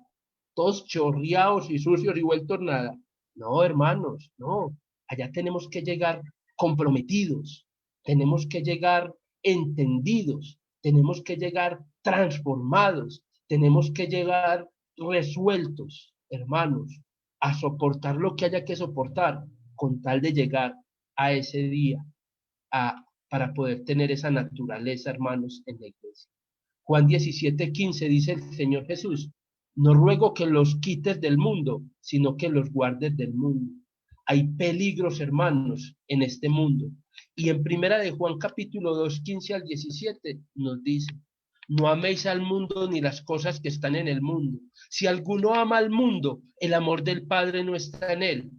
Todos chorreados y sucios y vueltos nada. No, hermanos, no. Allá tenemos que llegar comprometidos, tenemos que llegar entendidos, tenemos que llegar transformados, tenemos que llegar resueltos, hermanos, a soportar lo que haya que soportar con tal de llegar a ese día, para poder tener esa naturaleza, hermanos, en la iglesia. Juan 17:15 dice el Señor Jesús, no ruego que los quites del mundo, sino que los guardes del mundo. Hay peligros, hermanos, en este mundo. Y en primera de Juan capítulo 2, 15 al 17 nos dice, no améis al mundo ni las cosas que están en el mundo. Si alguno ama al mundo, el amor del Padre no está en él.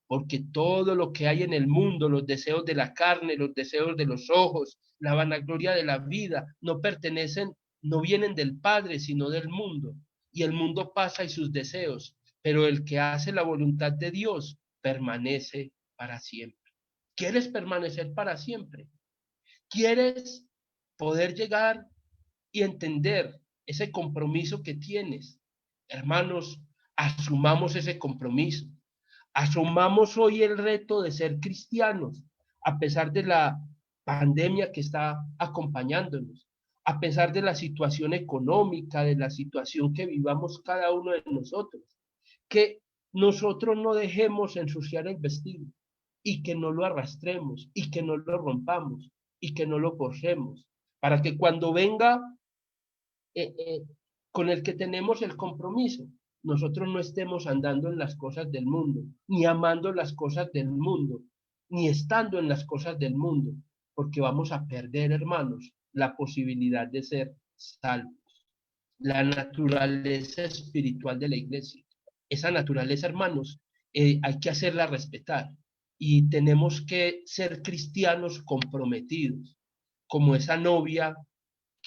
Porque todo lo que hay en el mundo, los deseos de la carne, los deseos de los ojos, la vanagloria de la vida, no vienen del Padre, sino del mundo. Y el mundo pasa y sus deseos, pero el que hace la voluntad de Dios permanece para siempre. ¿Quieres permanecer para siempre? ¿Quieres poder llegar y entender ese compromiso que tienes. Hermanos, asumamos ese compromiso. Asumamos hoy el reto de ser cristianos, a pesar de la pandemia que está acompañándonos, a pesar de la situación económica, de la situación que vivamos cada uno de nosotros, que nosotros no dejemos ensuciar el vestido y que no lo arrastremos y que no lo rompamos y que no lo forcemos, para que cuando venga con el que tenemos el compromiso, nosotros no estemos andando en las cosas del mundo, ni amando las cosas del mundo, ni estando en las cosas del mundo, porque vamos a perder, hermanos, la posibilidad de ser salvos. La naturaleza espiritual de la iglesia. Esa naturaleza, hermanos, hay que hacerla respetar y tenemos que ser cristianos comprometidos, como esa novia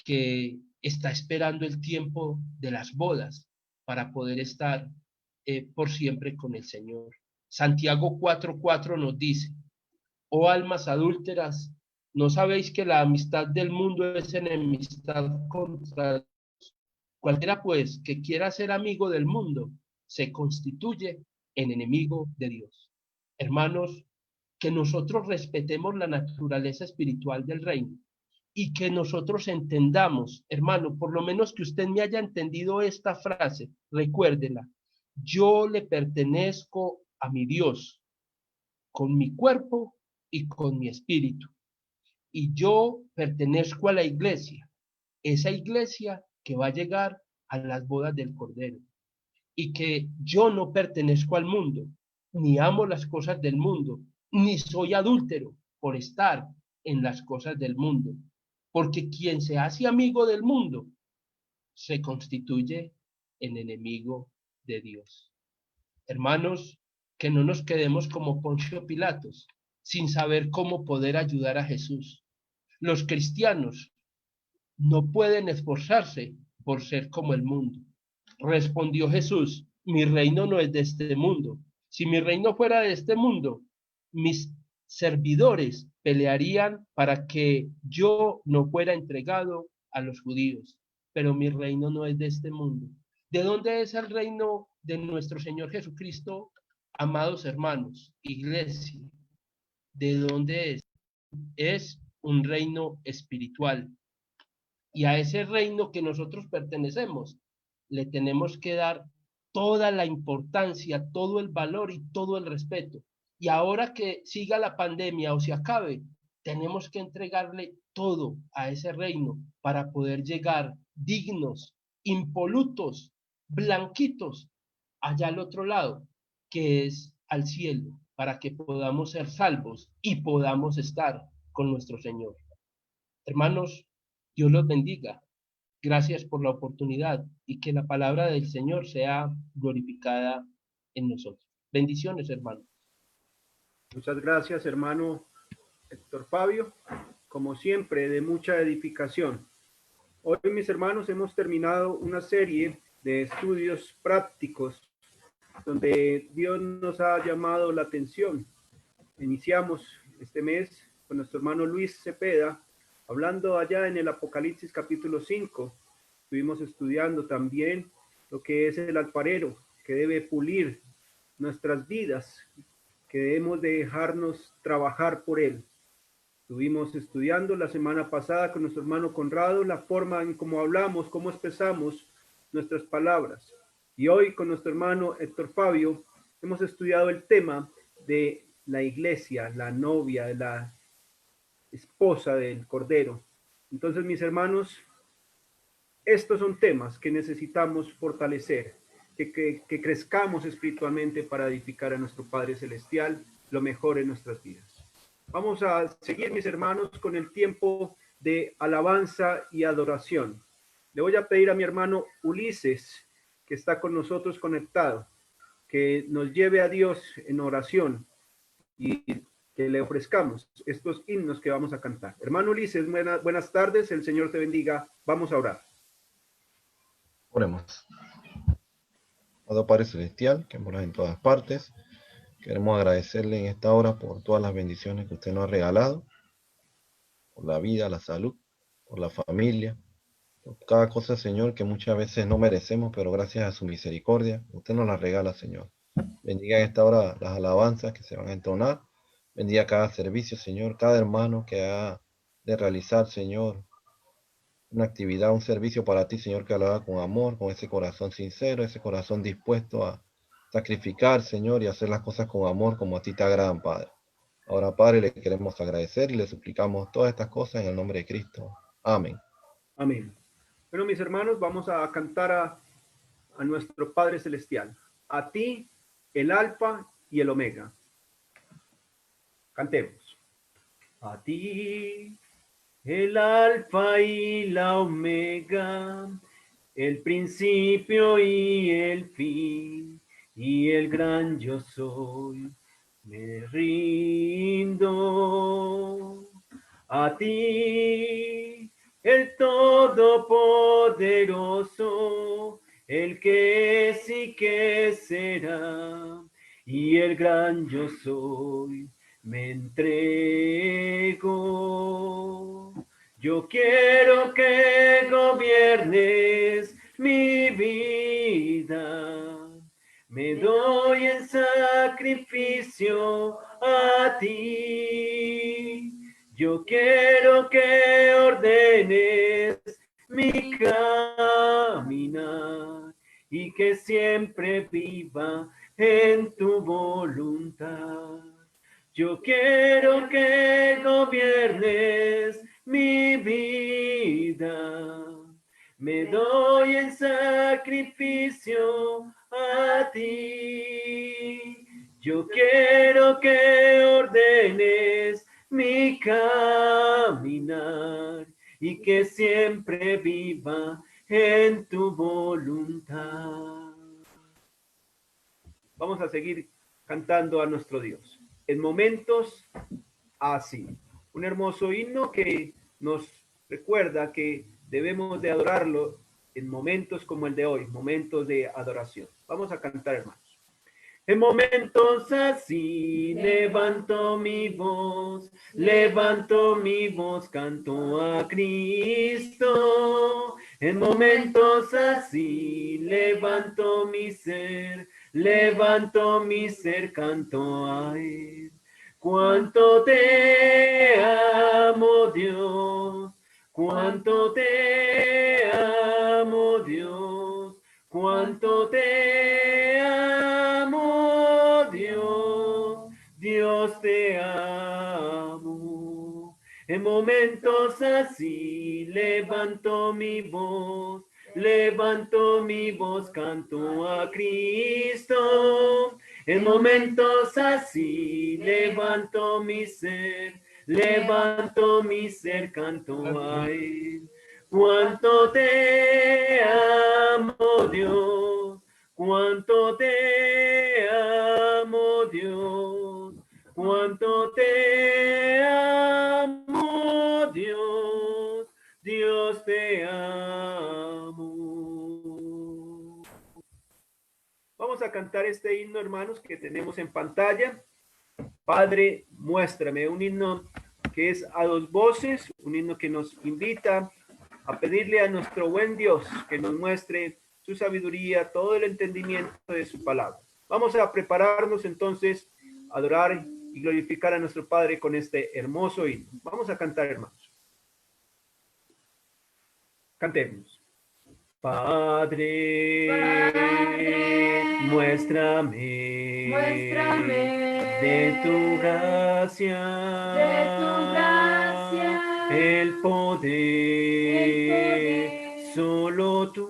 que está esperando el tiempo de las bodas para poder estar por siempre con el Señor. Santiago 4:4 nos dice: oh almas adúlteras, ¿no sabéis que la amistad del mundo es enemistad contra Dios? Cualquiera pues que quiera ser amigo del mundo se constituye en enemigo de Dios. Hermanos, que nosotros respetemos la naturaleza espiritual del reino y que nosotros entendamos, hermano, por lo menos que usted me haya entendido esta frase, recuérdela: yo le pertenezco a mi Dios con mi cuerpo y con mi espíritu, y yo pertenezco a la iglesia, esa iglesia que va a llegar a las bodas del Cordero, y que yo no pertenezco al mundo, ni amo las cosas del mundo, ni soy adúltero por estar en las cosas del mundo, porque quien se hace amigo del mundo se constituye en enemigo de Dios. Hermanos, que no nos quedemos como Poncio Pilatos, sin saber cómo poder ayudar a Jesús. Los cristianos no pueden esforzarse por ser como el mundo. Respondió Jesús: mi reino no es de este mundo. Si mi reino fuera de este mundo, mis servidores pelearían para que yo no fuera entregado a los judíos, pero mi reino no es de este mundo. ¿De dónde es el reino de nuestro Señor Jesucristo, amados hermanos, iglesia? ¿De dónde es? Es un reino espiritual. Y a ese reino que nosotros pertenecemos, le tenemos que dar toda la importancia, todo el valor y todo el respeto. Y ahora que siga la pandemia o se acabe, tenemos que entregarle todo a ese reino para poder llegar dignos, impolutos, blanquitos, allá al otro lado, que es al cielo, para que podamos ser salvos y podamos estar con nuestro Señor. Hermanos, Dios los bendiga. Gracias por la oportunidad y que la palabra del Señor sea glorificada en nosotros. Bendiciones, hermanos. Muchas gracias, hermano Héctor Fabio. Como siempre, de mucha edificación. Hoy, mis hermanos, hemos terminado una serie de estudios prácticos donde Dios nos ha llamado la atención. Iniciamos este mes con nuestro hermano Luis Cepeda, hablando allá en el Apocalipsis capítulo 5. Estuvimos estudiando también lo que es el alfarero, que debe pulir nuestras vidas, que debemos de dejarnos trabajar por él. Estuvimos estudiando la semana pasada con nuestro hermano Conrado la forma en cómo hablamos, cómo expresamos nuestras palabras. Y hoy con nuestro hermano Héctor Fabio hemos estudiado el tema de la iglesia, la novia, la esposa del Cordero. Entonces, mis hermanos, estos son temas que necesitamos fortalecer, que crezcamos espiritualmente para edificar a nuestro Padre Celestial lo mejor en nuestras vidas. Vamos a seguir, mis hermanos, con el tiempo de alabanza y adoración. Le voy a pedir a mi hermano Ulises, que está con nosotros conectado, que nos lleve a Dios en oración y que le ofrezcamos estos himnos que vamos a cantar. Hermano Ulises, buenas tardes, el Señor te bendiga. Vamos a orar. Oremos. Amado Padre Celestial, que moras en todas partes, queremos agradecerle en esta hora por todas las bendiciones que usted nos ha regalado, por la vida, la salud, por la familia, por cada cosa, Señor, que muchas veces no merecemos, pero gracias a su misericordia, usted nos la regala, Señor. Bendiga en esta hora las alabanzas que se van a entonar. Bendiga cada servicio, Señor, cada hermano que ha de realizar, Señor, una actividad, un servicio para ti, Señor, que lo haga con amor, con ese corazón sincero, ese corazón dispuesto a sacrificar, Señor, y hacer las cosas con amor como a ti te agradan, Padre. Ahora, Padre, le queremos agradecer y le suplicamos todas estas cosas en el nombre de Cristo. Amén. Amén. Bueno, mis hermanos, vamos a cantar a nuestro Padre Celestial. A ti, el Alfa y el Omega. Cantemos. A ti, el Alfa y la Omega, el principio y el fin, y el gran yo soy, me rindo. A ti, el Todopoderoso, el que es y que será, y el gran yo soy, me entrego. Yo quiero que gobiernes mi vida. Me doy en sacrificio a ti. Yo quiero que ordenes mi caminar y que siempre viva en tu voluntad. Yo quiero que gobiernes mi vida. Me doy en sacrificio a ti. Yo quiero que ordenes mi caminar y que siempre viva en tu voluntad. Vamos a seguir cantando a nuestro Dios en momentos así. Un hermoso himno que nos recuerda que debemos de adorarlo en momentos como el de hoy, momentos de adoración. Vamos a cantar, hermanos. En momentos así levanto mi voz, canto a Cristo. En momentos así levanto mi ser, canto a Él. Cuánto te amo, Dios, cuánto te amo, Dios, cuánto te amo, Dios, Dios te amo. En momentos así levanto mi voz, canto a Cristo. En momentos así levanto mi ser, canto a Él. Cuánto te amo, Dios, cuánto te amo, Dios, cuánto te amo, Dios, Dios te amo. Vamos a cantar este himno, hermanos, que tenemos en pantalla. Padre, muéstrame, un himno que es a dos voces, un himno que nos invita a pedirle a nuestro buen Dios que nos muestre su sabiduría, todo el entendimiento de su palabra. Vamos a prepararnos entonces a adorar y glorificar a nuestro Padre con este hermoso himno. Vamos a cantar, hermanos. Cantemos. Padre, muéstrame de tu gracia, el poder, solo tú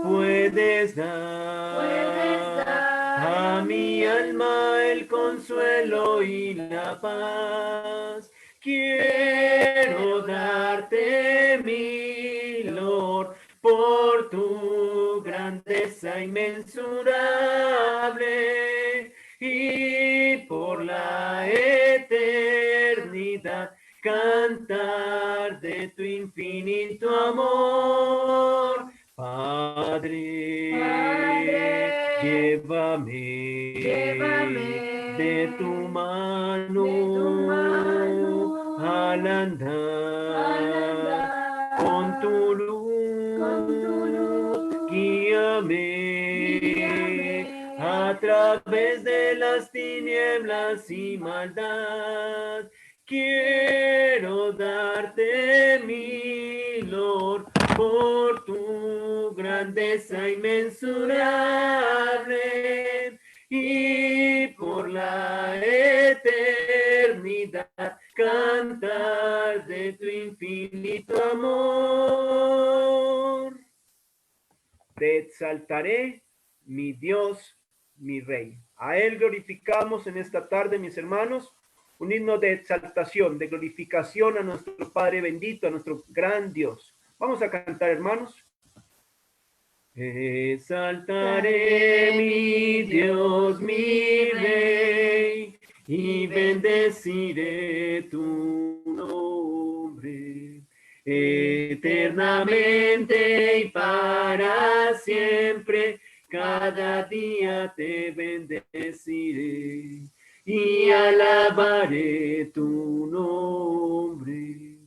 puedes dar a mi alma el consuelo y la paz. Quiero darte mi Lord por tu grandeza inmensurable y por la eternidad cantar de tu infinito amor. Padre, llévame de tu mano al andar a través de las tinieblas y maldad. Quiero darte mi Lord por tu grandeza inmensurable y por la eternidad cantar de tu infinito amor. Te exaltaré, mi Dios, mi Rey. A Él glorificamos en esta tarde, mis hermanos, un himno de exaltación, de glorificación a nuestro Padre bendito, a nuestro gran Dios. Vamos a cantar, hermanos. Exaltaré, mi Dios, mi Rey, y bendeciré tu nombre. Eternamente y para siempre, cada día te bendeciré y alabaré tu nombre.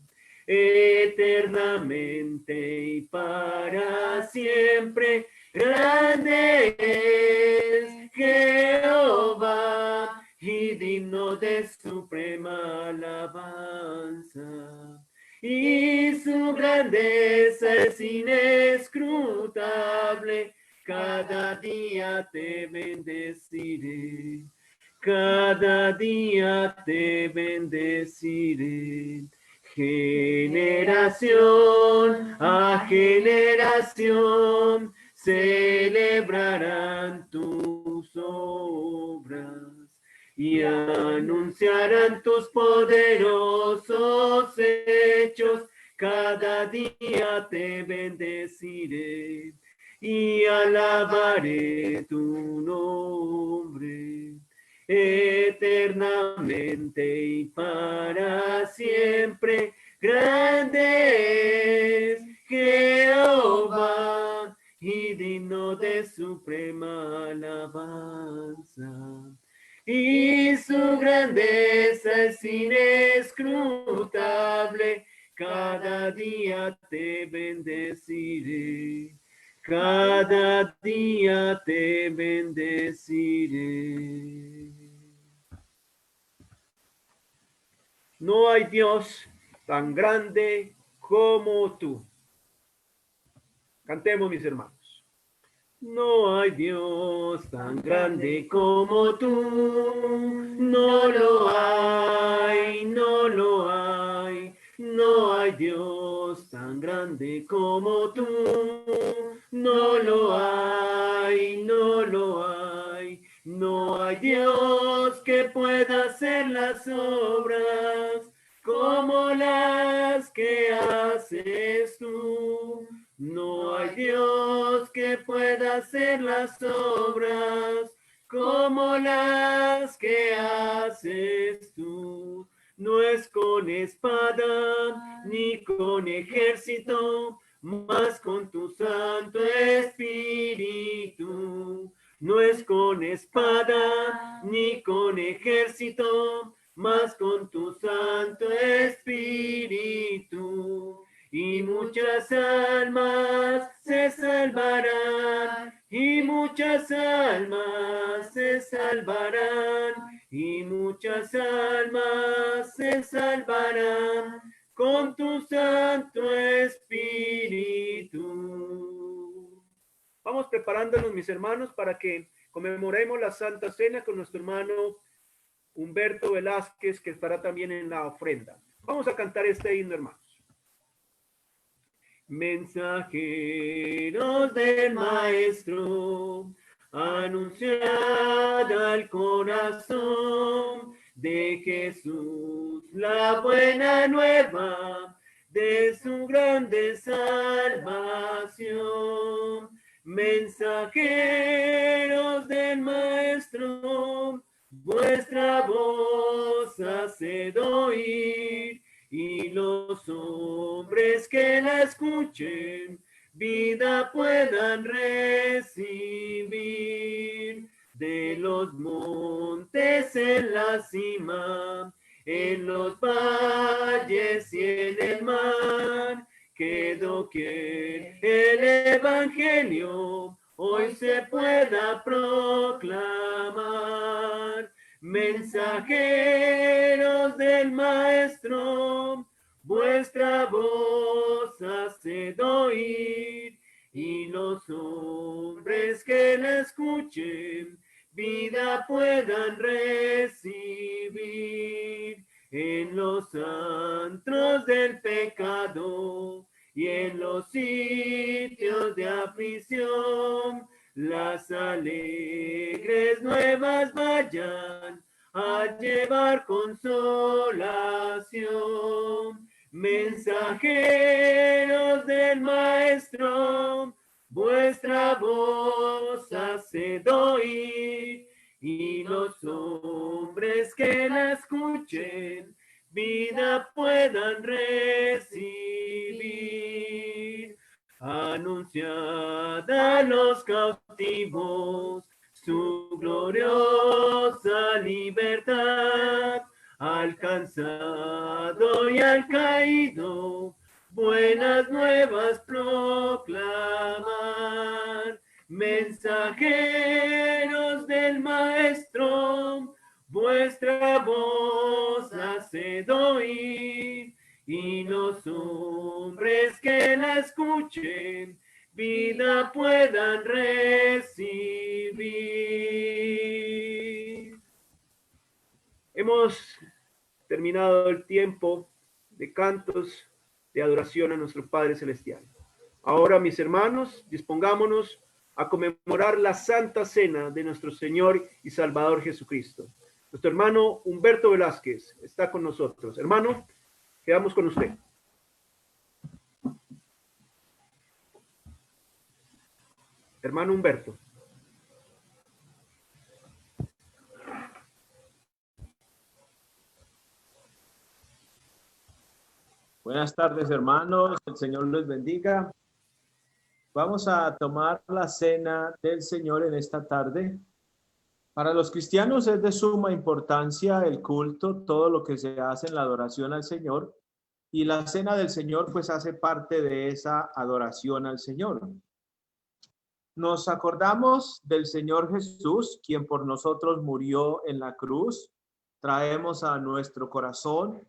Eternamente y para siempre, grande es Jehová y digno de suprema alabanza. Y su grandeza es inescrutable, cada día te bendeciré, cada día te bendeciré. Generación a generación celebrarán tus obras y anunciarán tus poderosos hechos. Cada día te bendeciré y alabaré tu nombre. Eternamente y para siempre, grande es Jehová y digno de suprema alabanza. Y su grandeza es inescrutable, cada día te bendeciré, cada día te bendeciré. No hay Dios tan grande como tú. Cantemos, mis hermanos. No hay Dios tan grande como tú, no lo hay, no lo hay. No hay Dios tan grande como tú, no lo hay, no lo hay. No hay Dios que pueda hacer las obras como las que haces tú. No hay Dios que pueda hacer las obras como las que haces tú. No es con espada ni con ejército, mas con tu Santo Espíritu. No es con espada ni con ejército, mas con tu Santo Espíritu. Y muchas almas se salvarán, y muchas almas se salvarán, y muchas almas se salvarán con tu Santo Espíritu. Vamos preparándonos, mis hermanos, para que conmemoremos la Santa Cena con nuestro hermano Humberto Velázquez, que estará también en la ofrenda. Vamos a cantar este himno, hermanos. Mensajeros del Maestro, anunciad al corazón de Jesús la buena nueva de su grande salvación. Mensajeros del Maestro, vuestra voz haced oír, y los hombres que la escuchen vida puedan recibir. De los montes en la cima, en los valles y en el mar, que doquier el evangelio hoy se pueda proclamar. Mensajeros del Maestro, vuestra voz haced oír, y los hombres que la escuchen, vida puedan recibir. En los antros del pecado y en los sitios de aflicción, las alegres nuevas vayan a llevar consolación. Mensajeros del Maestro, vuestra voz haced oír, y los hombres que la escuchen, vida puedan recibir. Anunciad a los cautivos su gloriosa libertad, al cansado y al caído, buenas nuevas proclamar. Mensajeros del Maestro, vuestra voz haced oír, y los hombres que la escuchen, vida puedan recibir. Hemos terminado el tiempo de cantos de adoración a nuestro Padre Celestial. Ahora, mis hermanos, dispongámonos a conmemorar la Santa Cena de nuestro Señor y Salvador Jesucristo. Nuestro hermano Humberto Velázquez está con nosotros. Hermano, quedamos con usted. Hermano Humberto. Buenas tardes, hermanos. El Señor los bendiga. Vamos a tomar la cena del Señor en esta tarde. Para los cristianos es de suma importancia el culto, todo lo que se hace en la adoración al Señor. Y la cena del Señor pues hace parte de esa adoración al Señor. Nos acordamos del Señor Jesús, quien por nosotros murió en la cruz. Traemos a nuestro corazón.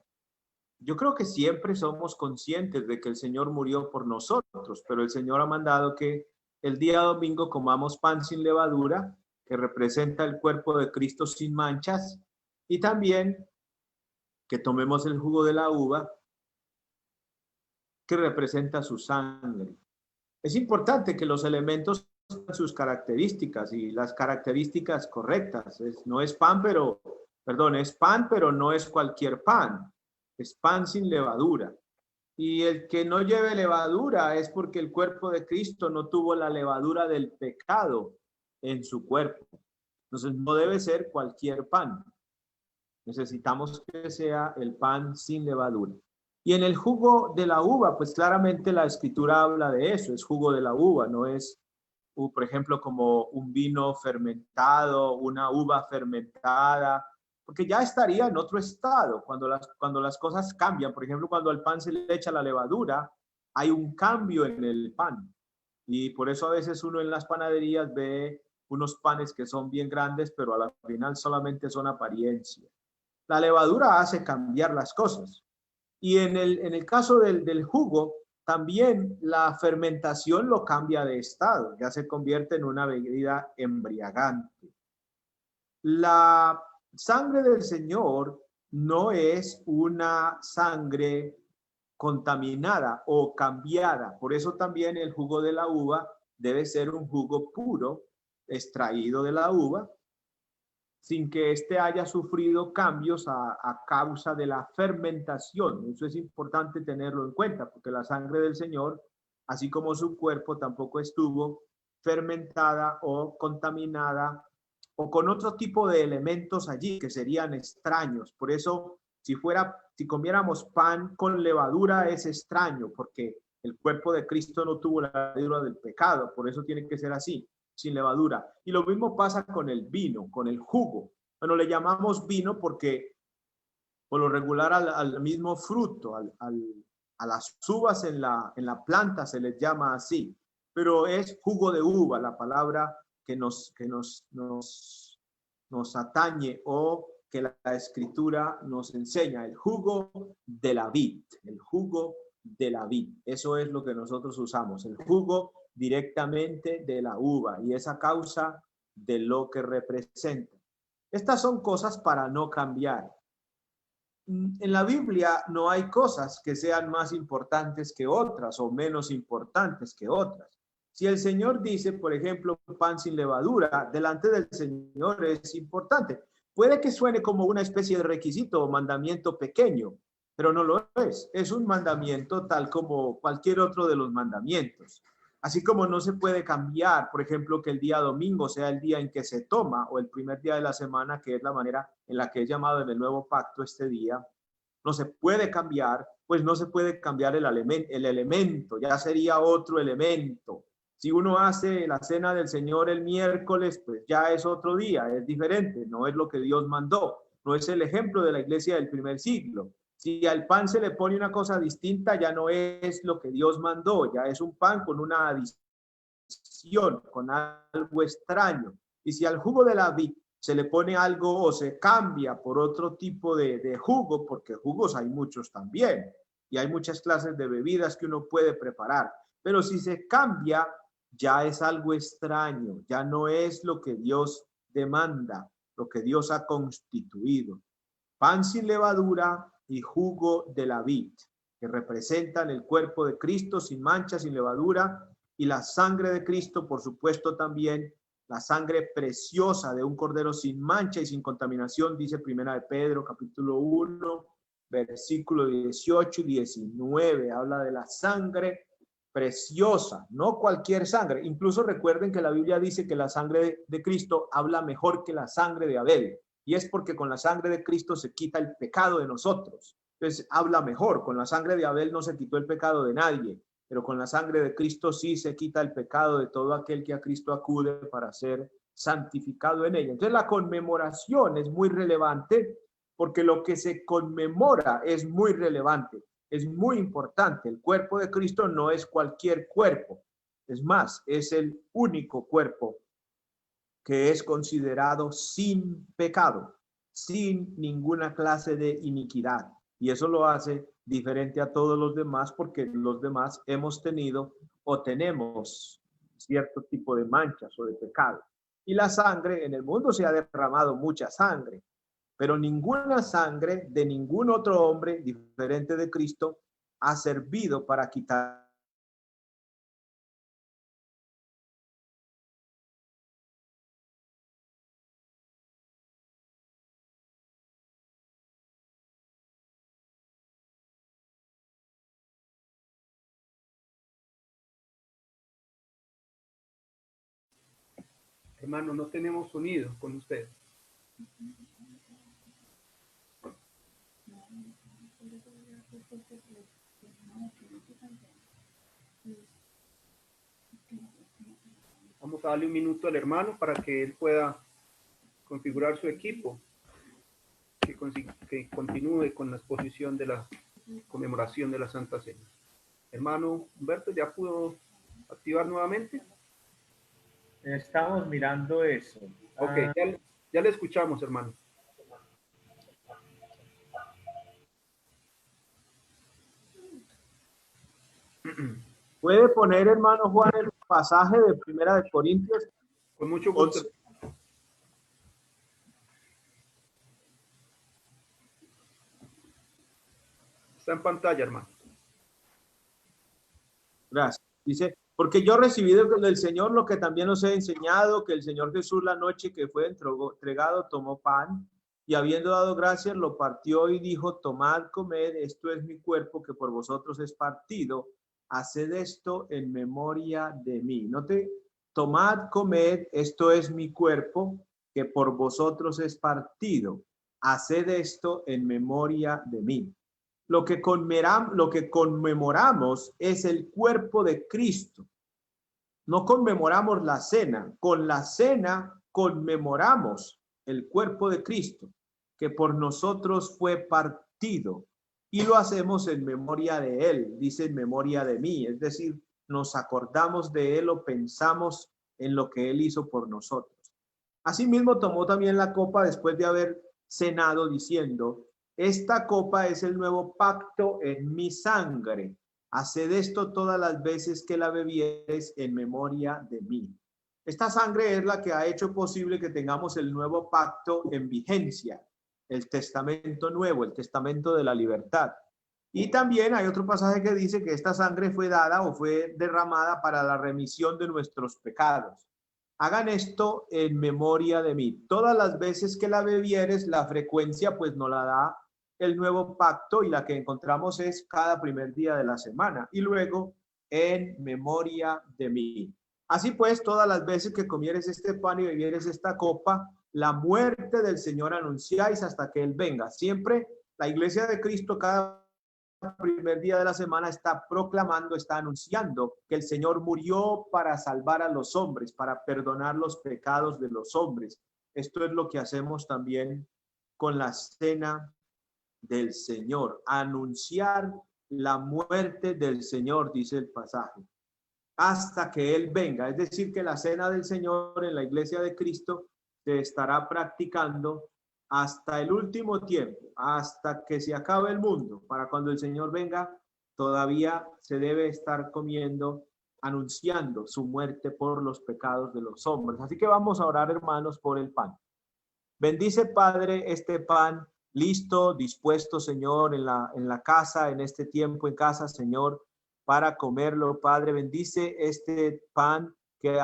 Yo creo que siempre somos conscientes de que el Señor murió por nosotros, pero el Señor ha mandado que el día domingo comamos pan sin levadura, que representa el cuerpo de Cristo sin manchas, y también que tomemos el jugo de la uva, que representa su sangre. Es importante que los elementos tengan sus características y las características correctas. Es pan, pero no es cualquier pan. Es pan sin levadura. Y el que no lleve levadura es porque el cuerpo de Cristo no tuvo la levadura del pecado en su cuerpo. Entonces no debe ser cualquier pan. Necesitamos que sea el pan sin levadura. Y en el jugo de la uva, pues claramente la escritura habla de eso, es jugo de la uva, no es, por ejemplo, como un vino fermentado, una uva fermentada, porque ya estaría en otro estado cuando las cosas cambian. Por ejemplo, cuando al pan se le echa la levadura, hay un cambio en el pan. Y por eso a veces uno en las panaderías ve unos panes que son bien grandes, pero a la final solamente son apariencia. La levadura hace cambiar las cosas. Y en el caso del jugo, también la fermentación lo cambia de estado, ya se convierte en una bebida embriagante. La sangre del Señor no es una sangre contaminada o cambiada. Por eso también el jugo de la uva debe ser un jugo puro, extraído de la uva, sin que éste haya sufrido cambios a causa de la fermentación. Eso es importante tenerlo en cuenta, porque la sangre del Señor, así como su cuerpo, tampoco estuvo fermentada o contaminada o con otro tipo de elementos allí que serían extraños. Por eso, si comiéramos pan con levadura es extraño, porque el cuerpo de Cristo no tuvo la levadura del pecado. Por eso tiene que ser así, sin levadura. Y lo mismo pasa con el vino, con el jugo. Bueno, le llamamos vino porque por lo regular al mismo fruto, a las uvas en la planta se les llama así. pero es jugo de uva, la palabra que nos atañe o que la escritura nos enseña, el jugo de la vid, el jugo de la vid. Eso es lo que nosotros usamos, el jugo directamente de la uva, y es a causa de lo que representa. Estas son cosas para no cambiar. En la Biblia no hay cosas que sean más importantes que otras o menos importantes que otras. Si el Señor dice, por ejemplo, pan sin levadura, delante del Señor es importante. Puede que suene como una especie de requisito o mandamiento pequeño, pero no lo es. Es un mandamiento tal como cualquier otro de los mandamientos. Así como no se puede cambiar, por ejemplo, que el día domingo sea el día en que se toma, o el primer día de la semana, que es la manera en la que es llamado en el nuevo pacto este día, no se puede cambiar, pues no se puede cambiar el elemento, ya sería otro elemento. Si uno hace la cena del Señor el miércoles, pues ya es otro día, es diferente, no es lo que Dios mandó, no es el ejemplo de la iglesia del primer siglo. Si al pan se le pone una cosa distinta, ya no es lo que Dios mandó, ya es un pan con una adición, con algo extraño. Y si al jugo de la vid se le pone algo o se cambia por otro tipo de jugo, porque jugos hay muchos también, y hay muchas clases de bebidas que uno puede preparar, pero si se cambia, ya es algo extraño, ya no es lo que Dios demanda, lo que Dios ha constituido. Pan sin levadura y jugo de la vid, que representan el cuerpo de Cristo sin mancha, sin levadura, y la sangre de Cristo, por supuesto, también la sangre preciosa de un cordero sin mancha y sin contaminación, dice Primera de Pedro, capítulo 1, versículo 18 y 19, habla de la sangre preciosa, no cualquier sangre. Incluso recuerden que la Biblia dice que la sangre de Cristo habla mejor que la sangre de Abel, y es porque con la sangre de Cristo se quita el pecado de nosotros. Entonces habla mejor. Con la sangre de Abel no se quitó el pecado de nadie, pero con la sangre de Cristo sí se quita el pecado de todo aquel que a Cristo acude para ser santificado en ella. Entonces la conmemoración es muy relevante, porque lo que se conmemora es muy relevante, es muy importante. El cuerpo de Cristo no es cualquier cuerpo, es más, es el único cuerpo que es considerado sin pecado, sin ninguna clase de iniquidad. Y eso lo hace diferente a todos los demás, porque los demás hemos tenido o tenemos cierto tipo de manchas o de pecado. Y la sangre, en el mundo se ha derramado mucha sangre, pero ninguna sangre de ningún otro hombre diferente de Cristo ha servido para quitar. Hermano, no tenemos sonido con usted. Vamos a darle un minuto al hermano para que él pueda configurar su equipo, que continúe con la exposición de la conmemoración de la Santa Cena. Hermano Humberto, ¿ya pudo activar nuevamente? Estamos mirando eso. Ok, ya le escuchamos, hermano. ¿Puede poner, hermano Juan, el pasaje de Primera de Corintios? Con mucho gusto. Está en pantalla, hermano. Gracias. Dice, porque yo recibí del Señor lo que también os he enseñado, que el Señor Jesús la noche que fue entregado tomó pan y habiendo dado gracias lo partió y dijo, tomad, comed, esto es mi cuerpo que por vosotros es partido, haced esto en memoria de mí. Note, tomad, comed, esto es mi cuerpo que por vosotros es partido, haced esto en memoria de mí. Lo que conmemoramos es el cuerpo de Cristo. No conmemoramos la cena. Con la cena conmemoramos el cuerpo de Cristo, que por nosotros fue partido. Y lo hacemos en memoria de Él, dice en memoria de mí. Es decir, nos acordamos de Él o pensamos en lo que Él hizo por nosotros. Asimismo, tomó también la copa después de haber cenado, diciendo: esta copa es el nuevo pacto en mi sangre. Haced esto todas las veces que la bebieres en memoria de mí. Esta sangre es la que ha hecho posible que tengamos el nuevo pacto en vigencia, el testamento nuevo, el testamento de la libertad. Y también hay otro pasaje que dice que esta sangre fue dada o fue derramada para la remisión de nuestros pecados. Hagan esto en memoria de mí. Todas las veces que la bebieres, la frecuencia pues no la da el nuevo pacto, y la que encontramos es cada primer día de la semana. Y luego, en memoria de mí. Así pues, todas las veces que comieres este pan y bebieres esta copa, la muerte del Señor anunciáis hasta que Él venga. Siempre la Iglesia de Cristo, cada primer día de la semana, está proclamando, está anunciando que el Señor murió para salvar a los hombres, para perdonar los pecados de los hombres. Esto es lo que hacemos también con la cena del Señor, anunciar la muerte del Señor, dice el pasaje, hasta que Él venga. Es decir, que la cena del Señor en la Iglesia de Cristo se estará practicando hasta el último tiempo, hasta que se acabe el mundo. Para cuando el Señor venga, todavía se debe estar comiendo, anunciando su muerte por los pecados de los hombres. Así que vamos a orar, hermanos, por el pan. Bendice, Padre, este pan listo, dispuesto, Señor, en la casa, en este tiempo en casa, Señor, para comerlo. Padre, bendice este pan que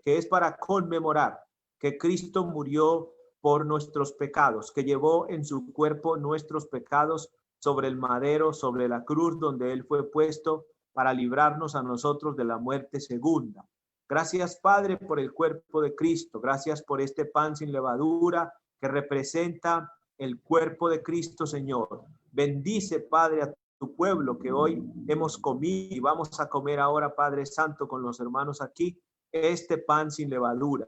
es para conmemorar que Cristo murió por nuestros pecados, que llevó en su cuerpo nuestros pecados sobre el madero, sobre la cruz donde Él fue puesto para librarnos a nosotros de la muerte segunda. Gracias, Padre, por el cuerpo de Cristo. Gracias por este pan sin levadura que representa el cuerpo de Cristo, Señor. Bendice, Padre, a tu pueblo que hoy hemos comido y vamos a comer ahora, Padre Santo, con los hermanos aquí, este pan sin levadura.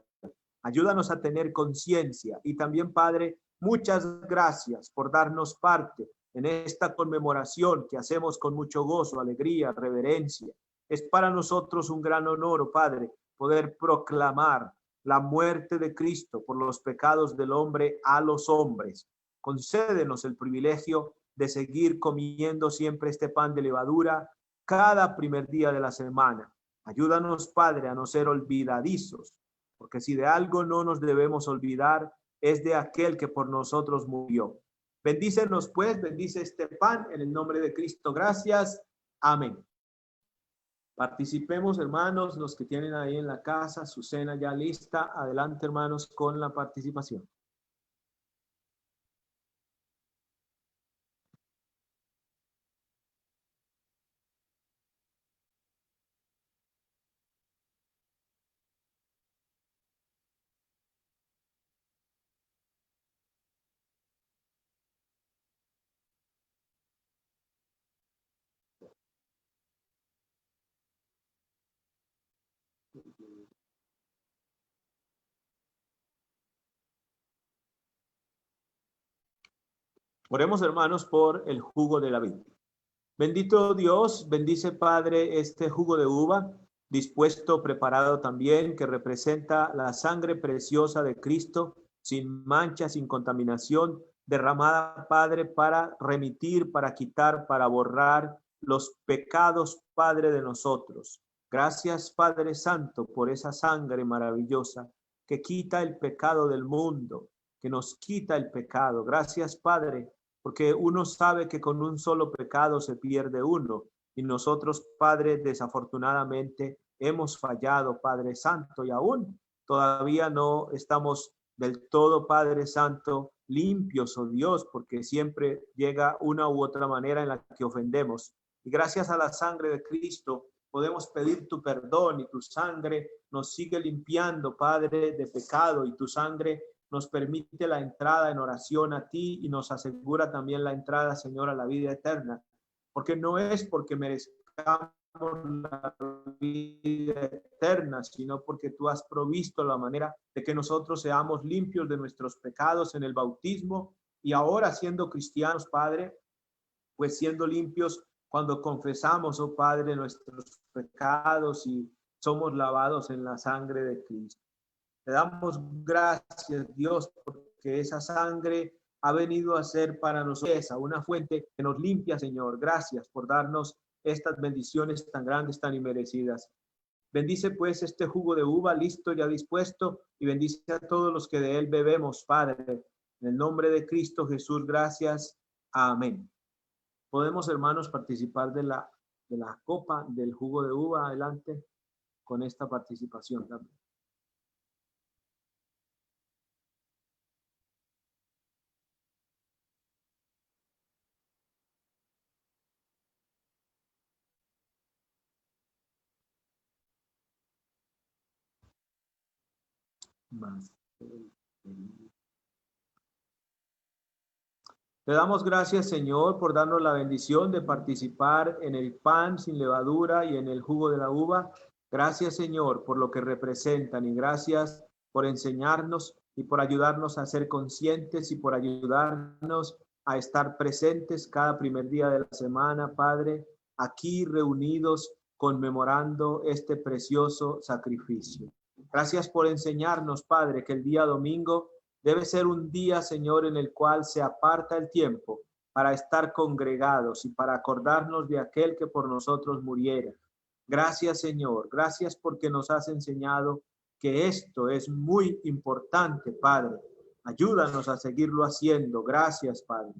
Ayúdanos a tener conciencia y también, Padre, muchas gracias por darnos parte en esta conmemoración que hacemos con mucho gozo, alegría, reverencia. Es para nosotros un gran honor, oh Padre, poder proclamar la muerte de Cristo por los pecados del hombre a los hombres. Concédenos el privilegio de seguir comiendo siempre este pan de levadura cada primer día de la semana. Ayúdanos, Padre, a no ser olvidadizos, porque si de algo no nos debemos olvidar, es de aquel que por nosotros murió. Bendícenos, pues, bendice este pan en el nombre de Cristo. Gracias. Amén. Participemos, hermanos, los que tienen ahí en la casa su cena ya lista. Adelante, hermanos, con la participación. Oremos, hermanos, por el jugo de la vid. Bendito Dios, bendice, Padre, este jugo de uva dispuesto, preparado también, que representa la sangre preciosa de Cristo, sin mancha, sin contaminación, derramada, Padre, para remitir, para quitar, para borrar los pecados, Padre, de nosotros. Gracias, Padre Santo, por esa sangre maravillosa que quita el pecado del mundo, que nos quita el pecado. Gracias, Padre, porque uno sabe que con un solo pecado se pierde uno, y nosotros, Padre, desafortunadamente hemos fallado, Padre Santo, y aún todavía no estamos del todo, Padre Santo, limpios, oh Dios, porque siempre llega una u otra manera en la que ofendemos. Y gracias a la sangre de Cristo podemos pedir tu perdón, y tu sangre nos sigue limpiando, Padre, de pecado, y tu sangre nos permite la entrada en oración a ti y nos asegura también la entrada, Señor, a la vida eterna. Porque no es porque merezcamos la vida eterna, sino porque tú has provisto la manera de que nosotros seamos limpios de nuestros pecados en el bautismo, y ahora siendo cristianos, Padre, pues siendo limpios cuando confesamos, oh Padre, nuestros pecados y somos lavados en la sangre de Cristo. Te damos gracias, Dios, porque esa sangre ha venido a ser para nosotros una fuente que nos limpia, Señor. Gracias por darnos estas bendiciones tan grandes, tan inmerecidas. Bendice pues este jugo de uva listo, ya dispuesto, y bendice a todos los que de él bebemos, Padre. En el nombre de Cristo Jesús, gracias. Amén. Podemos, hermanos, participar de la copa del jugo de uva. Adelante con esta participación también. Más. Te damos gracias, Señor, por darnos la bendición de participar en el pan sin levadura y en el jugo de la uva. Gracias, Señor, por lo que representan, y gracias por enseñarnos y por ayudarnos a ser conscientes y por ayudarnos a estar presentes cada primer día de la semana, Padre, aquí reunidos conmemorando este precioso sacrificio. Gracias por enseñarnos, Padre, que el día domingo debe ser un día, Señor, en el cual se aparta el tiempo para estar congregados y para acordarnos de aquel que por nosotros muriera. Gracias, Señor. Gracias porque nos has enseñado que esto es muy importante, Padre. Ayúdanos a seguirlo haciendo. Gracias, Padre.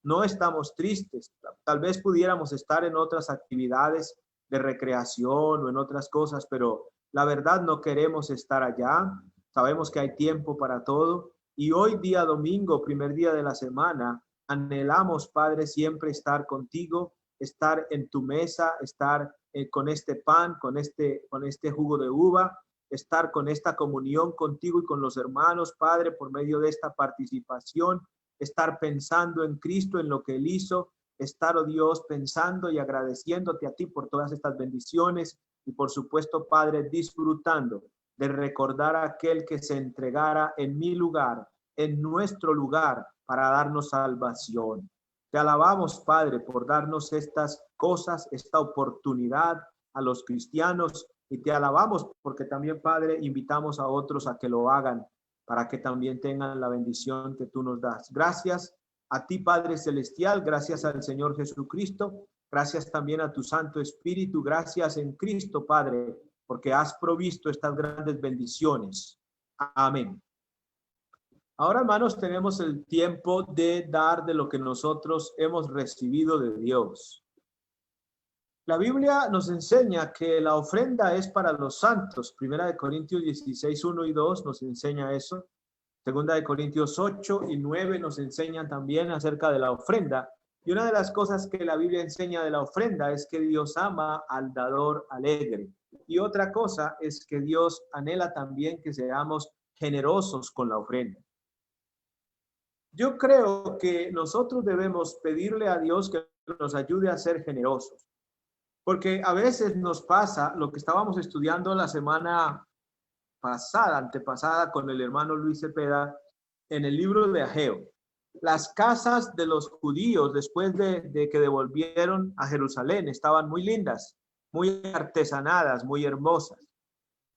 No estamos tristes. Tal vez pudiéramos estar en otras actividades de recreación o en otras cosas, pero la verdad no queremos estar allá. Sabemos que hay tiempo para todo. Y hoy, día domingo, primer día de la semana, anhelamos, Padre, siempre estar contigo, estar en tu mesa, estar con este pan, con este jugo de uva, estar con esta comunión contigo y con los hermanos, Padre, por medio de esta participación, estar pensando en Cristo, en lo que Él hizo, estar, oh Dios, pensando y agradeciéndote a ti por todas estas bendiciones y, por supuesto, Padre, disfrutando de recordar a aquel que se entregara en mi lugar, en nuestro lugar, para darnos salvación. Te alabamos, Padre, por darnos estas cosas, esta oportunidad a los cristianos, y te alabamos porque también, Padre, invitamos a otros a que lo hagan, para que también tengan la bendición que tú nos das. Gracias a ti, Padre Celestial, gracias al Señor Jesucristo, gracias también a tu Santo Espíritu, gracias en Cristo, Padre, porque has provisto estas grandes bendiciones. Amén. Ahora, hermanos, tenemos el tiempo de dar de lo que nosotros hemos recibido de Dios. La Biblia nos enseña que la ofrenda es para los santos. Primera de Corintios 16, 1 y 2 nos enseña eso. Segunda de Corintios 8 y 9 nos enseñan también acerca de la ofrenda. Y una de las cosas que la Biblia enseña de la ofrenda es que Dios ama al dador alegre. Y otra cosa es que Dios anhela también que seamos generosos con la ofrenda. Yo creo que nosotros debemos pedirle a Dios que nos ayude a ser generosos. Porque a veces nos pasa lo que estábamos estudiando la semana pasada, antepasada, con el hermano Luis Cepeda, en el libro de Ageo. Las casas de los judíos, después de que devolvieron a Jerusalén, estaban muy lindas, muy artesanadas, muy hermosas.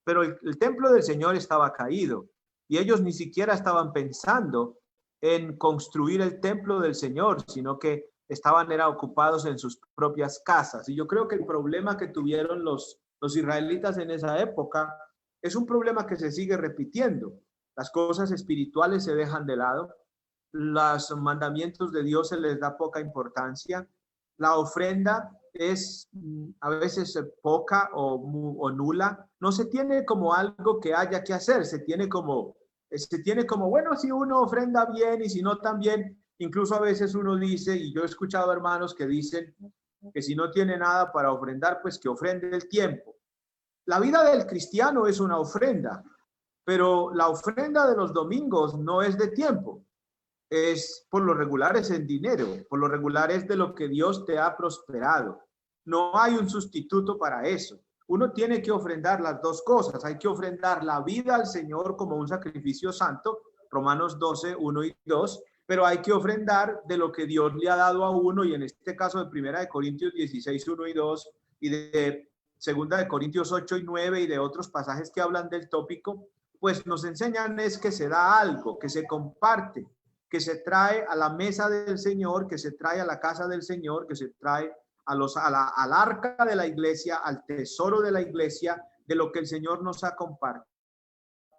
Pero el templo del Señor estaba caído y ellos ni siquiera estaban pensando en construir el templo del Señor, sino que estaban ocupados en sus propias casas. Y yo creo que el problema que tuvieron los israelitas en esa época es un problema que se sigue repitiendo. Las cosas espirituales se dejan de lado, los mandamientos de Dios se les da poca importancia, la ofrenda es a veces poca o nula, no se tiene como algo que haya que hacer, se tiene como, bueno, si uno ofrenda bien y si no también. Incluso a veces uno dice, y yo he escuchado hermanos que dicen que si no tiene nada para ofrendar, pues que ofrende el tiempo. La vida del cristiano es una ofrenda, pero la ofrenda de los domingos no es de tiempo. Es por lo regular es en dinero, por lo regular es de lo que Dios te ha prosperado. No hay un sustituto para eso. Uno tiene que ofrendar las dos cosas. Hay que ofrendar la vida al Señor como un sacrificio santo, Romanos 12, 1 y 2, pero hay que ofrendar de lo que Dios le ha dado a uno, y en este caso de 1 Corintios 16, 1 y 2, y de 2 Corintios 8 y 9, y de otros pasajes que hablan del tópico, pues nos enseñan es que se da algo, que se comparte, que se trae a la mesa del Señor, que se trae a la casa del Señor, que se trae al arca de la iglesia, al tesoro de la iglesia, de lo que el Señor nos ha compartido.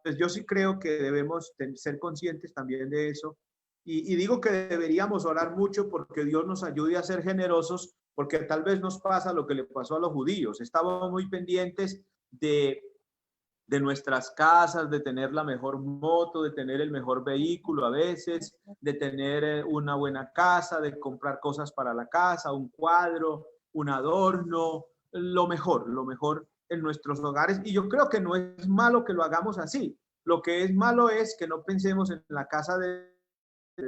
Pues yo sí creo que debemos ser conscientes también de eso. Y digo que deberíamos orar mucho porque Dios nos ayude a ser generosos, porque tal vez nos pasa lo que le pasó a los judíos. Estábamos muy pendientes de nuestras casas, de tener la mejor moto, de tener el mejor vehículo a veces, de tener una buena casa, de comprar cosas para la casa, un cuadro, un adorno, lo mejor en nuestros hogares. Y yo creo que no es malo que lo hagamos así. Lo que es malo es que no pensemos en la casa de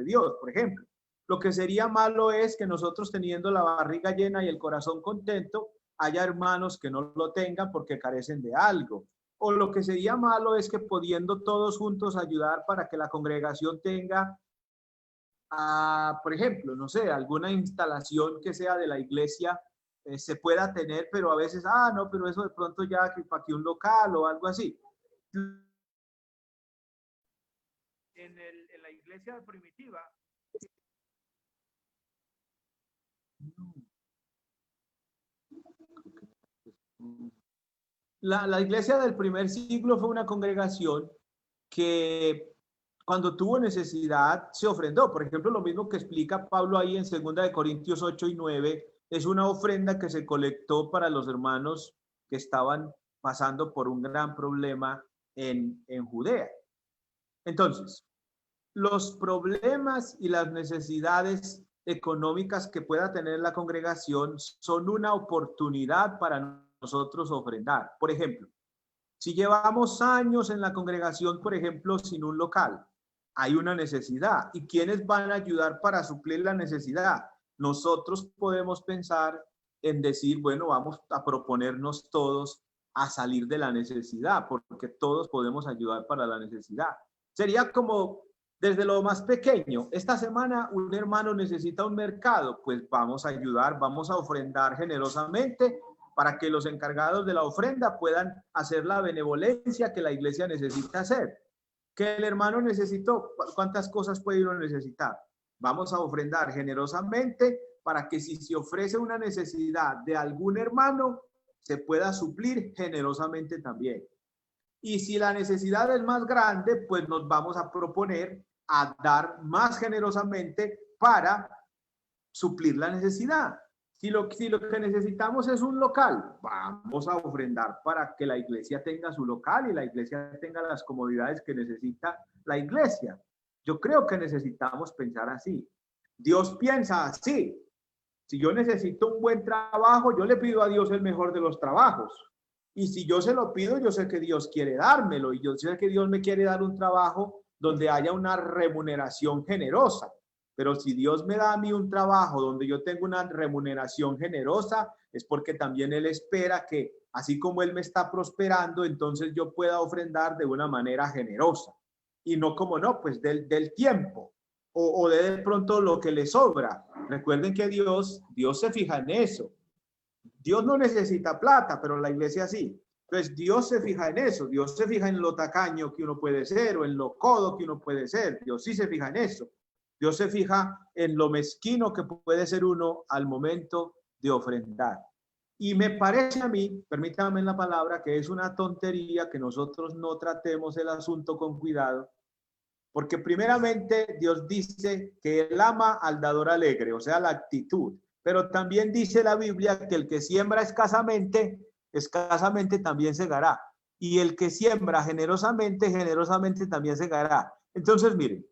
Dios, por ejemplo. Lo que sería malo es que nosotros, teniendo la barriga llena y el corazón contento, haya hermanos que no lo tengan porque carecen de algo. O lo que sería malo es que, pudiendo todos juntos ayudar para que la congregación tenga, por ejemplo, no sé, alguna instalación que sea de la iglesia, se pueda tener, pero a veces, no, pero eso de pronto ya que para que un local o algo así. En la iglesia primitiva, la iglesia del primer siglo fue una congregación que, cuando tuvo necesidad, se ofrendó. Por ejemplo, lo mismo que explica Pablo ahí en 2 Corintios 8 y 9, es una ofrenda que se colectó para los hermanos que estaban pasando por un gran problema en Judea. Entonces, los problemas y las necesidades económicas que pueda tener la congregación son una oportunidad para nosotros ofrendar. Por ejemplo, si llevamos años en la congregación, por ejemplo, sin un local, hay una necesidad. ¿Y quiénes van a ayudar para suplir la necesidad? Nosotros podemos pensar en decir, bueno, vamos a proponernos todos a salir de la necesidad, porque todos podemos ayudar para la necesidad. Sería como desde lo más pequeño. Esta semana un hermano necesita un mercado, pues vamos a ayudar, vamos a ofrendar generosamente para que los encargados de la ofrenda puedan hacer la benevolencia que la iglesia necesita hacer. Que el hermano necesitó, ¿cuántas cosas puede uno necesitar? Vamos a ofrendar generosamente para que, si se ofrece una necesidad de algún hermano, se pueda suplir generosamente también. Y si la necesidad es más grande, pues nos vamos a proponer a dar más generosamente para suplir la necesidad. Si lo que necesitamos es un local, vamos a ofrendar para que la iglesia tenga su local y la iglesia tenga las comodidades que necesita la iglesia. Yo creo que necesitamos pensar así. Dios piensa así. Si yo necesito un buen trabajo, yo le pido a Dios el mejor de los trabajos. Y si yo se lo pido, yo sé que Dios quiere dármelo, y yo sé que Dios me quiere dar un trabajo donde haya una remuneración generosa. Pero si Dios me da a mí un trabajo donde yo tengo una remuneración generosa, es porque también Él espera que, así como Él me está prosperando, entonces yo pueda ofrendar de una manera generosa. Y no como no, pues del tiempo o de pronto lo que le sobra. Recuerden que Dios se fija en eso. Dios no necesita plata, pero la iglesia sí. Entonces Dios se fija en eso. Dios se fija en lo tacaño que uno puede ser o en lo codo que uno puede ser. Dios sí se fija en eso. Dios se fija en lo mezquino que puede ser uno al momento de ofrendar. Y me parece a mí, permítanme la palabra, que es una tontería que nosotros no tratemos el asunto con cuidado, porque primeramente Dios dice que Él ama al dador alegre, o sea, la actitud. Pero también dice la Biblia que el que siembra escasamente también segará. Y el que siembra generosamente también segará. Entonces, miren,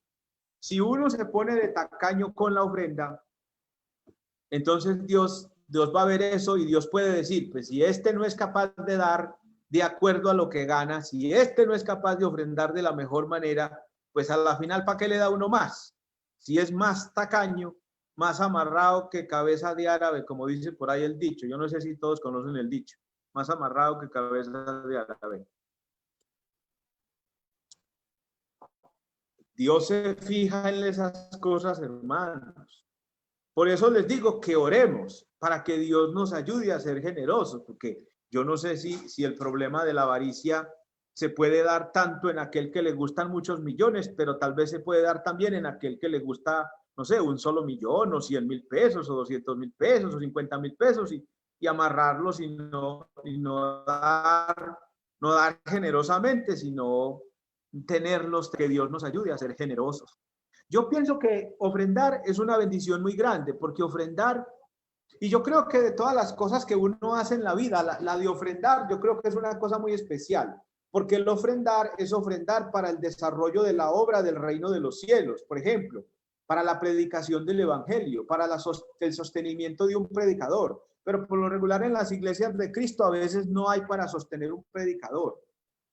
si uno se pone de tacaño con la ofrenda, entonces Dios va a ver eso y Dios puede decir, pues si este no es capaz de dar de acuerdo a lo que gana, si este no es capaz de ofrendar de la mejor manera, pues a la final, ¿para qué le da uno más? Si es más tacaño, más amarrado que cabeza de árabe, como dice por ahí el dicho. Yo no sé si todos conocen el dicho. Más amarrado que cabeza de árabe. Dios se fija en esas cosas, hermanos. Por eso les digo que oremos para que Dios nos ayude a ser generosos, porque yo no sé si el problema de la avaricia se puede dar tanto en aquel que le gustan muchos millones, pero tal vez se puede dar también en aquel que le gusta, no sé, un solo millón, o 100,000 pesos, o 200,000 pesos, o 50,000 pesos, y amarrarlos y no dar generosamente, sino tenerlos, que Dios nos ayude a ser generosos. Yo pienso que ofrendar es una bendición muy grande, porque ofrendar, y yo creo que de todas las cosas que uno hace en la vida, la de ofrendar, yo creo que es una cosa muy especial, porque el ofrendar es ofrendar para el desarrollo de la obra del reino de los cielos, por ejemplo, para la predicación del evangelio, para el sostenimiento de un predicador. Pero por lo regular en las iglesias de Cristo a veces no hay para sostener un predicador,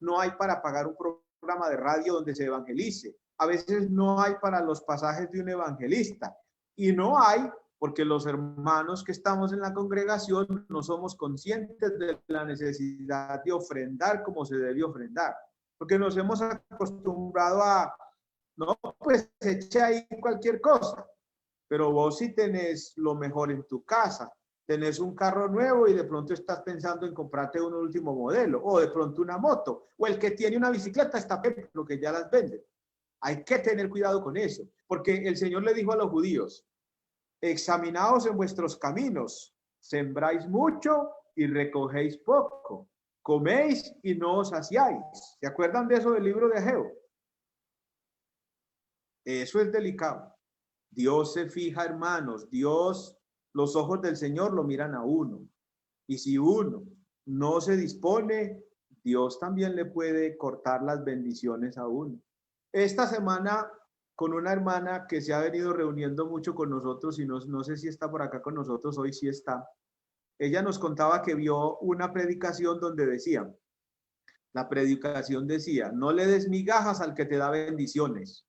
no hay para pagar un programa de radio donde se evangelice, a veces no hay para los pasajes de un evangelista, y no hay porque los hermanos que estamos en la congregación no somos conscientes de la necesidad de ofrendar como se debe ofrendar, porque nos hemos acostumbrado a, no, pues echa ahí cualquier cosa, pero vos sí tenés lo mejor en tu casa, tenés un carro nuevo y de pronto estás pensando en comprarte un último modelo, o de pronto una moto, o el que tiene una bicicleta está bien, lo que ya las venden. Hay que tener cuidado con eso, porque el Señor le dijo a los judíos: examinaos en vuestros caminos, sembráis mucho y recogéis poco, coméis y no os saciáis. ¿Se acuerdan de eso del libro de Ageo? Eso es delicado. Dios se fija, hermanos, los ojos del Señor lo miran a uno. Y si uno no se dispone, Dios también le puede cortar las bendiciones a uno. Esta semana, con una hermana que se ha venido reuniendo mucho con nosotros, y no sé si está por acá con nosotros hoy, sí está. Ella nos contaba que vio una predicación donde decía, la predicación decía, no le des migajas al que te da bendiciones.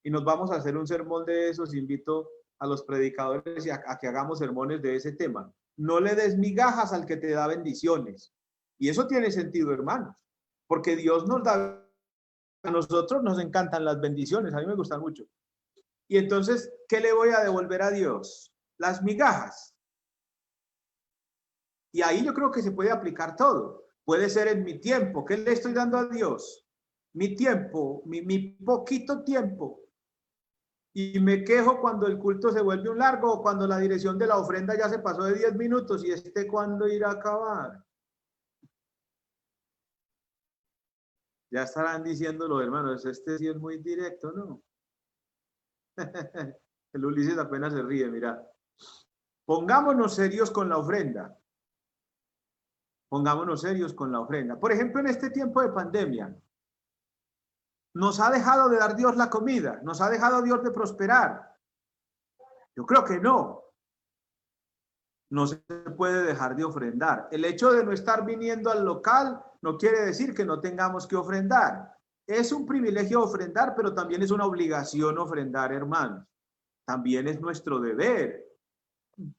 Y nos vamos a hacer un sermón de esos. Invito a los predicadores a que hagamos sermones de ese tema. No le des migajas al que te da bendiciones. Y eso tiene sentido, hermanos, porque Dios nos da. A nosotros nos encantan las bendiciones, a mí me gustan mucho. Y entonces, ¿qué le voy a devolver a Dios? Las migajas. Y ahí yo creo que se puede aplicar todo. Puede ser en mi tiempo. ¿Qué le estoy dando a Dios? Mi tiempo, mi poquito tiempo. Y me quejo cuando el culto se vuelve un largo, o cuando la dirección de la ofrenda ya se pasó de 10 minutos, y ¿cuándo irá a acabar? Ya estarán diciendo los hermanos, sí es muy directo, ¿no? El Ulises apenas se ríe, mira. Pongámonos serios con la ofrenda. Pongámonos serios con la ofrenda. Por ejemplo, en este tiempo de pandemia, ¿nos ha dejado de dar Dios la comida? ¿Nos ha dejado Dios de prosperar? Yo creo que no. No se puede dejar de ofrendar. El hecho de no estar viniendo al local no quiere decir que no tengamos que ofrendar. Es un privilegio ofrendar, pero también es una obligación ofrendar, hermanos. También es nuestro deber.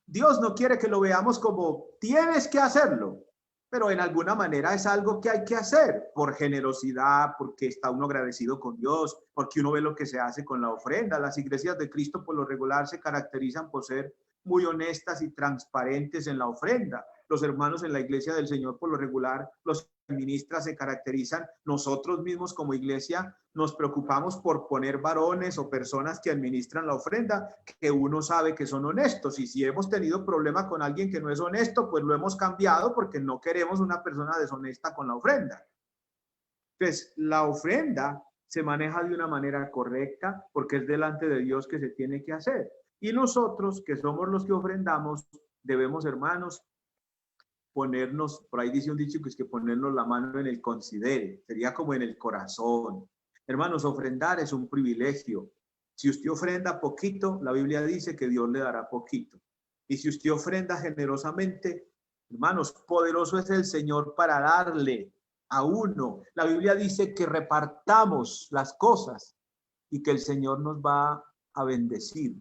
Dios no quiere que lo veamos como tienes que hacerlo, pero en alguna manera es algo que hay que hacer por generosidad, porque está uno agradecido con Dios, porque uno ve lo que se hace con la ofrenda. Las iglesias de Cristo por lo regular se caracterizan por ser muy honestas y transparentes en la ofrenda. Los hermanos en la iglesia del Señor por lo regular, los ministras se caracterizan. Nosotros mismos como iglesia nos preocupamos por poner varones o personas que administran la ofrenda, que uno sabe que son honestos, y si hemos tenido problema con alguien que no es honesto, pues lo hemos cambiado, porque no queremos una persona deshonesta con la ofrenda. Entonces, la ofrenda se maneja de una manera correcta, porque es delante de Dios que se tiene que hacer. Y nosotros, que somos los que ofrendamos, debemos, hermanos, ponernos, por ahí dice un dicho que es que ponernos la mano en el considere, sería como en el corazón. Hermanos, ofrendar es un privilegio. Si usted ofrenda poquito, la Biblia dice que Dios le dará poquito. Y si usted ofrenda generosamente, hermanos, poderoso es el Señor para darle a uno. La Biblia dice que repartamos las cosas y que el Señor nos va a bendecir.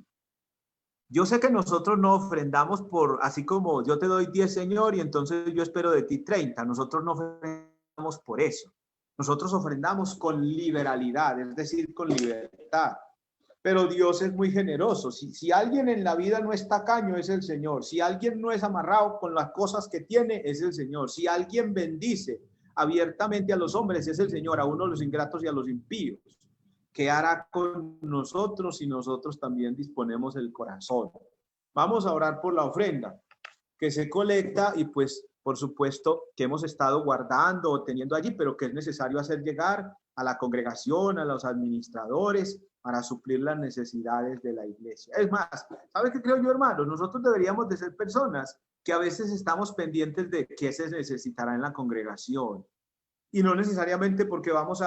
Yo sé que nosotros no ofrendamos por, así como yo te doy 10, Señor, y entonces yo espero de ti 30. Nosotros no ofrendamos por eso. Nosotros ofrendamos con liberalidad, es decir, con libertad. Pero Dios es muy generoso. Si alguien en la vida no es tacaño, es el Señor. Si alguien no es amarrado con las cosas que tiene, es el Señor. Si alguien bendice abiertamente a los hombres, es el Señor, a uno los ingratos y a los impíos. ¿Qué hará con nosotros si nosotros también disponemos el corazón? Vamos a orar por la ofrenda que se colecta y pues por supuesto que hemos estado guardando o teniendo allí, pero que es necesario hacer llegar a la congregación, a los administradores, para suplir las necesidades de la iglesia. Es más, ¿sabe qué creo yo, hermanos? Nosotros deberíamos de ser personas que a veces estamos pendientes de qué se necesitará en la congregación. Y no necesariamente porque vamos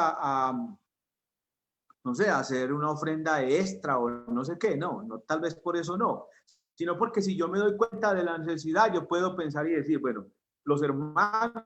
no sé, hacer una ofrenda extra o no sé qué, no, tal vez por eso no, sino porque si yo me doy cuenta de la necesidad, yo puedo pensar y decir, bueno, los hermanos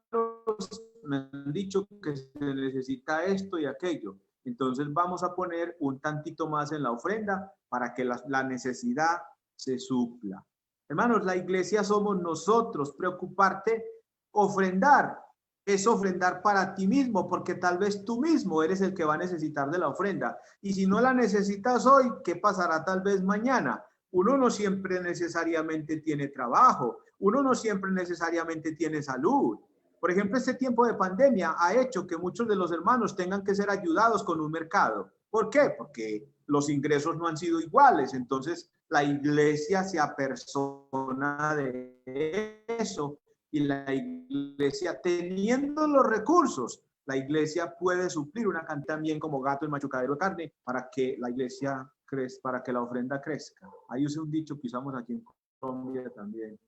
me han dicho que se necesita esto y aquello, entonces vamos a poner un tantito más en la ofrenda para que la necesidad se supla. Hermanos, la iglesia somos nosotros. Preocuparte, ofrendar, es ofrendar para ti mismo, porque tal vez tú mismo eres el que va a necesitar de la ofrenda. Y si no la necesitas hoy, ¿qué pasará tal vez mañana? Uno no siempre necesariamente tiene trabajo, uno no siempre necesariamente tiene salud. Por ejemplo, este tiempo de pandemia ha hecho que muchos de los hermanos tengan que ser ayudados con un mercado. ¿Por qué? Porque los ingresos no han sido iguales. Entonces, la iglesia se apersona de eso. Y la iglesia, teniendo los recursos, la iglesia puede suplir una cantidad también como gato en machucadero de carne para que la iglesia crezca, para que la ofrenda crezca. Hay un dicho que usamos aquí en Colombia también.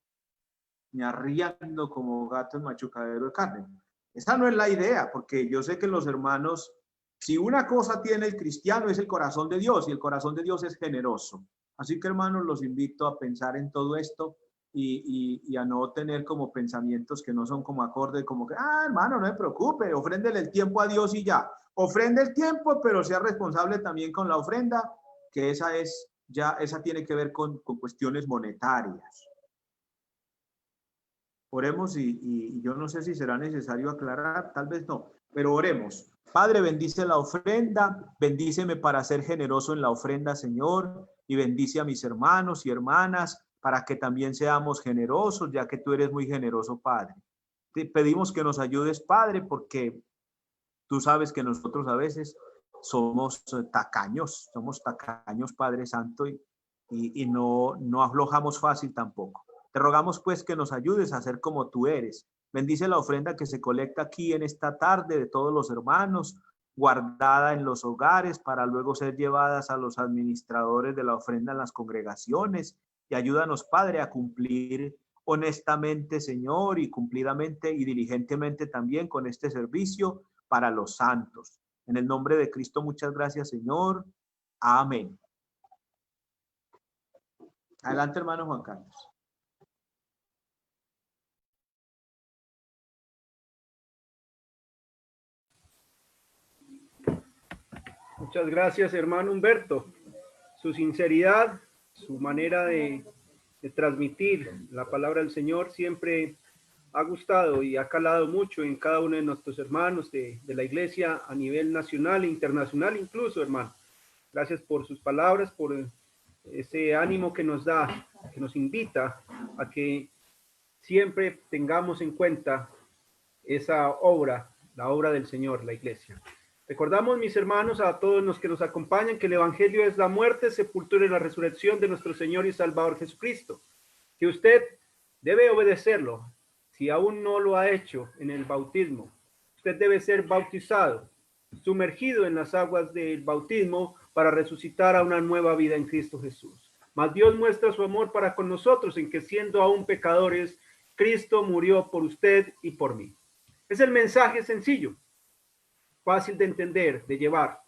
Me arriando como gato en machucadero de carne. Esa no es la idea, porque yo sé que los hermanos, si una cosa tiene el cristiano es el corazón de Dios, y el corazón de Dios es generoso. Así que, hermanos, los invito a pensar en todo esto y a no tener como pensamientos que no son como acorde, como que, hermano, no me preocupe, ofréndele el tiempo a Dios y ya. Ofrende el tiempo, pero sea responsable también con la ofrenda, que esa tiene que ver con cuestiones monetarias. Oremos y yo no sé si será necesario aclarar, tal vez no, pero oremos. Padre, bendice la ofrenda, bendíceme para ser generoso en la ofrenda, Señor, y bendice a mis hermanos y hermanas para que también seamos generosos, ya que tú eres muy generoso, Padre. Te pedimos que nos ayudes, Padre, porque tú sabes que nosotros a veces somos tacaños, Padre Santo, y no aflojamos fácil tampoco. Te rogamos pues que nos ayudes a ser como tú eres. Bendice la ofrenda que se colecta aquí en esta tarde de todos los hermanos, guardada en los hogares para luego ser llevadas a los administradores de la ofrenda en las congregaciones. Y ayúdanos, Padre, a cumplir honestamente, Señor, y cumplidamente y diligentemente también con este servicio para los santos. En el nombre de Cristo, muchas gracias, Señor. Amén. Adelante, hermano Juan Carlos. Muchas gracias, hermano Humberto. Su sinceridad, su manera de transmitir la palabra del Señor siempre ha gustado y ha calado mucho en cada uno de nuestros hermanos de la iglesia a nivel nacional e internacional incluso, hermano. Gracias por sus palabras, por ese ánimo que nos da, que nos invita a que siempre tengamos en cuenta esa obra, la obra del Señor, la iglesia. Recordamos, mis hermanos, a todos los que nos acompañan, que el Evangelio es la muerte, sepultura y la resurrección de nuestro Señor y Salvador Jesucristo. Que usted debe obedecerlo. Si aún no lo ha hecho en el bautismo, usted debe ser bautizado, sumergido en las aguas del bautismo para resucitar a una nueva vida en Cristo Jesús. Mas Dios muestra su amor para con nosotros en que siendo aún pecadores, Cristo murió por usted y por mí. Es el mensaje sencillo, fácil de entender, de llevar,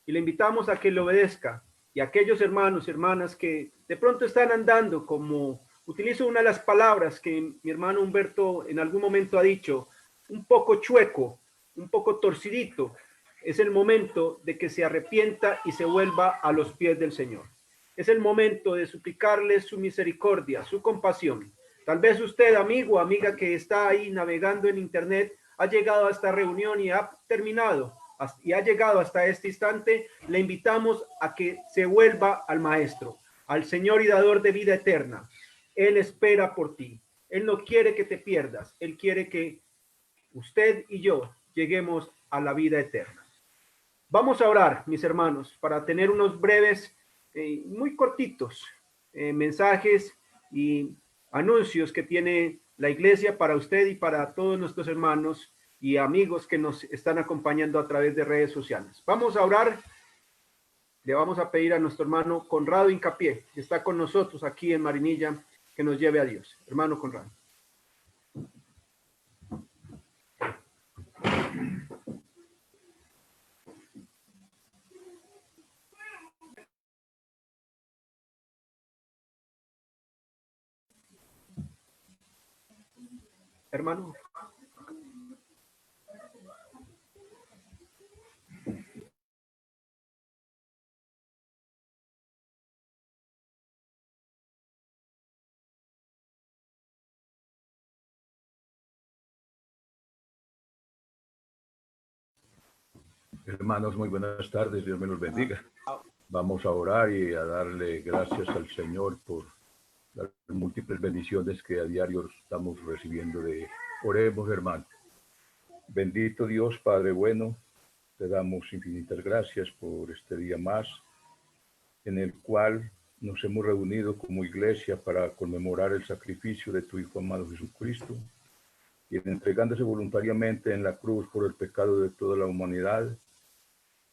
y le invitamos a que le obedezca. Y a aquellos hermanos y hermanas que de pronto están andando, como utilizo una de las palabras que mi hermano Humberto en algún momento ha dicho, un poco chueco, un poco torcidito, es el momento de que se arrepienta y se vuelva a los pies del Señor. Es el momento de suplicarle su misericordia, su compasión. Tal vez usted, amigo o amiga que está ahí navegando en internet, ha llegado a esta reunión y ha terminado y ha llegado hasta este instante, le invitamos a que se vuelva al Maestro, al Señor y dador de vida eterna. Él espera por ti. Él no quiere que te pierdas. Él quiere que usted y yo lleguemos a la vida eterna. Vamos a orar, mis hermanos, para tener unos breves, muy cortitos, mensajes y anuncios que tiene la iglesia para usted y para todos nuestros hermanos y amigos que nos están acompañando a través de redes sociales. Vamos a orar. Le vamos a pedir a nuestro hermano Conrado Hincapié, que está con nosotros aquí en Marinilla, que nos lleve a Dios. Hermano Conrado. Hermano. Hermanos, muy buenas tardes, Dios me los bendiga. Vamos a orar y a darle gracias al Señor por las múltiples bendiciones que a diario estamos recibiendo de oremos, hermano. Bendito Dios, Padre bueno, te damos infinitas gracias por este día más en el cual nos hemos reunido como iglesia para conmemorar el sacrificio de tu Hijo amado Jesucristo, quien entregándose voluntariamente en la cruz por el pecado de toda la humanidad,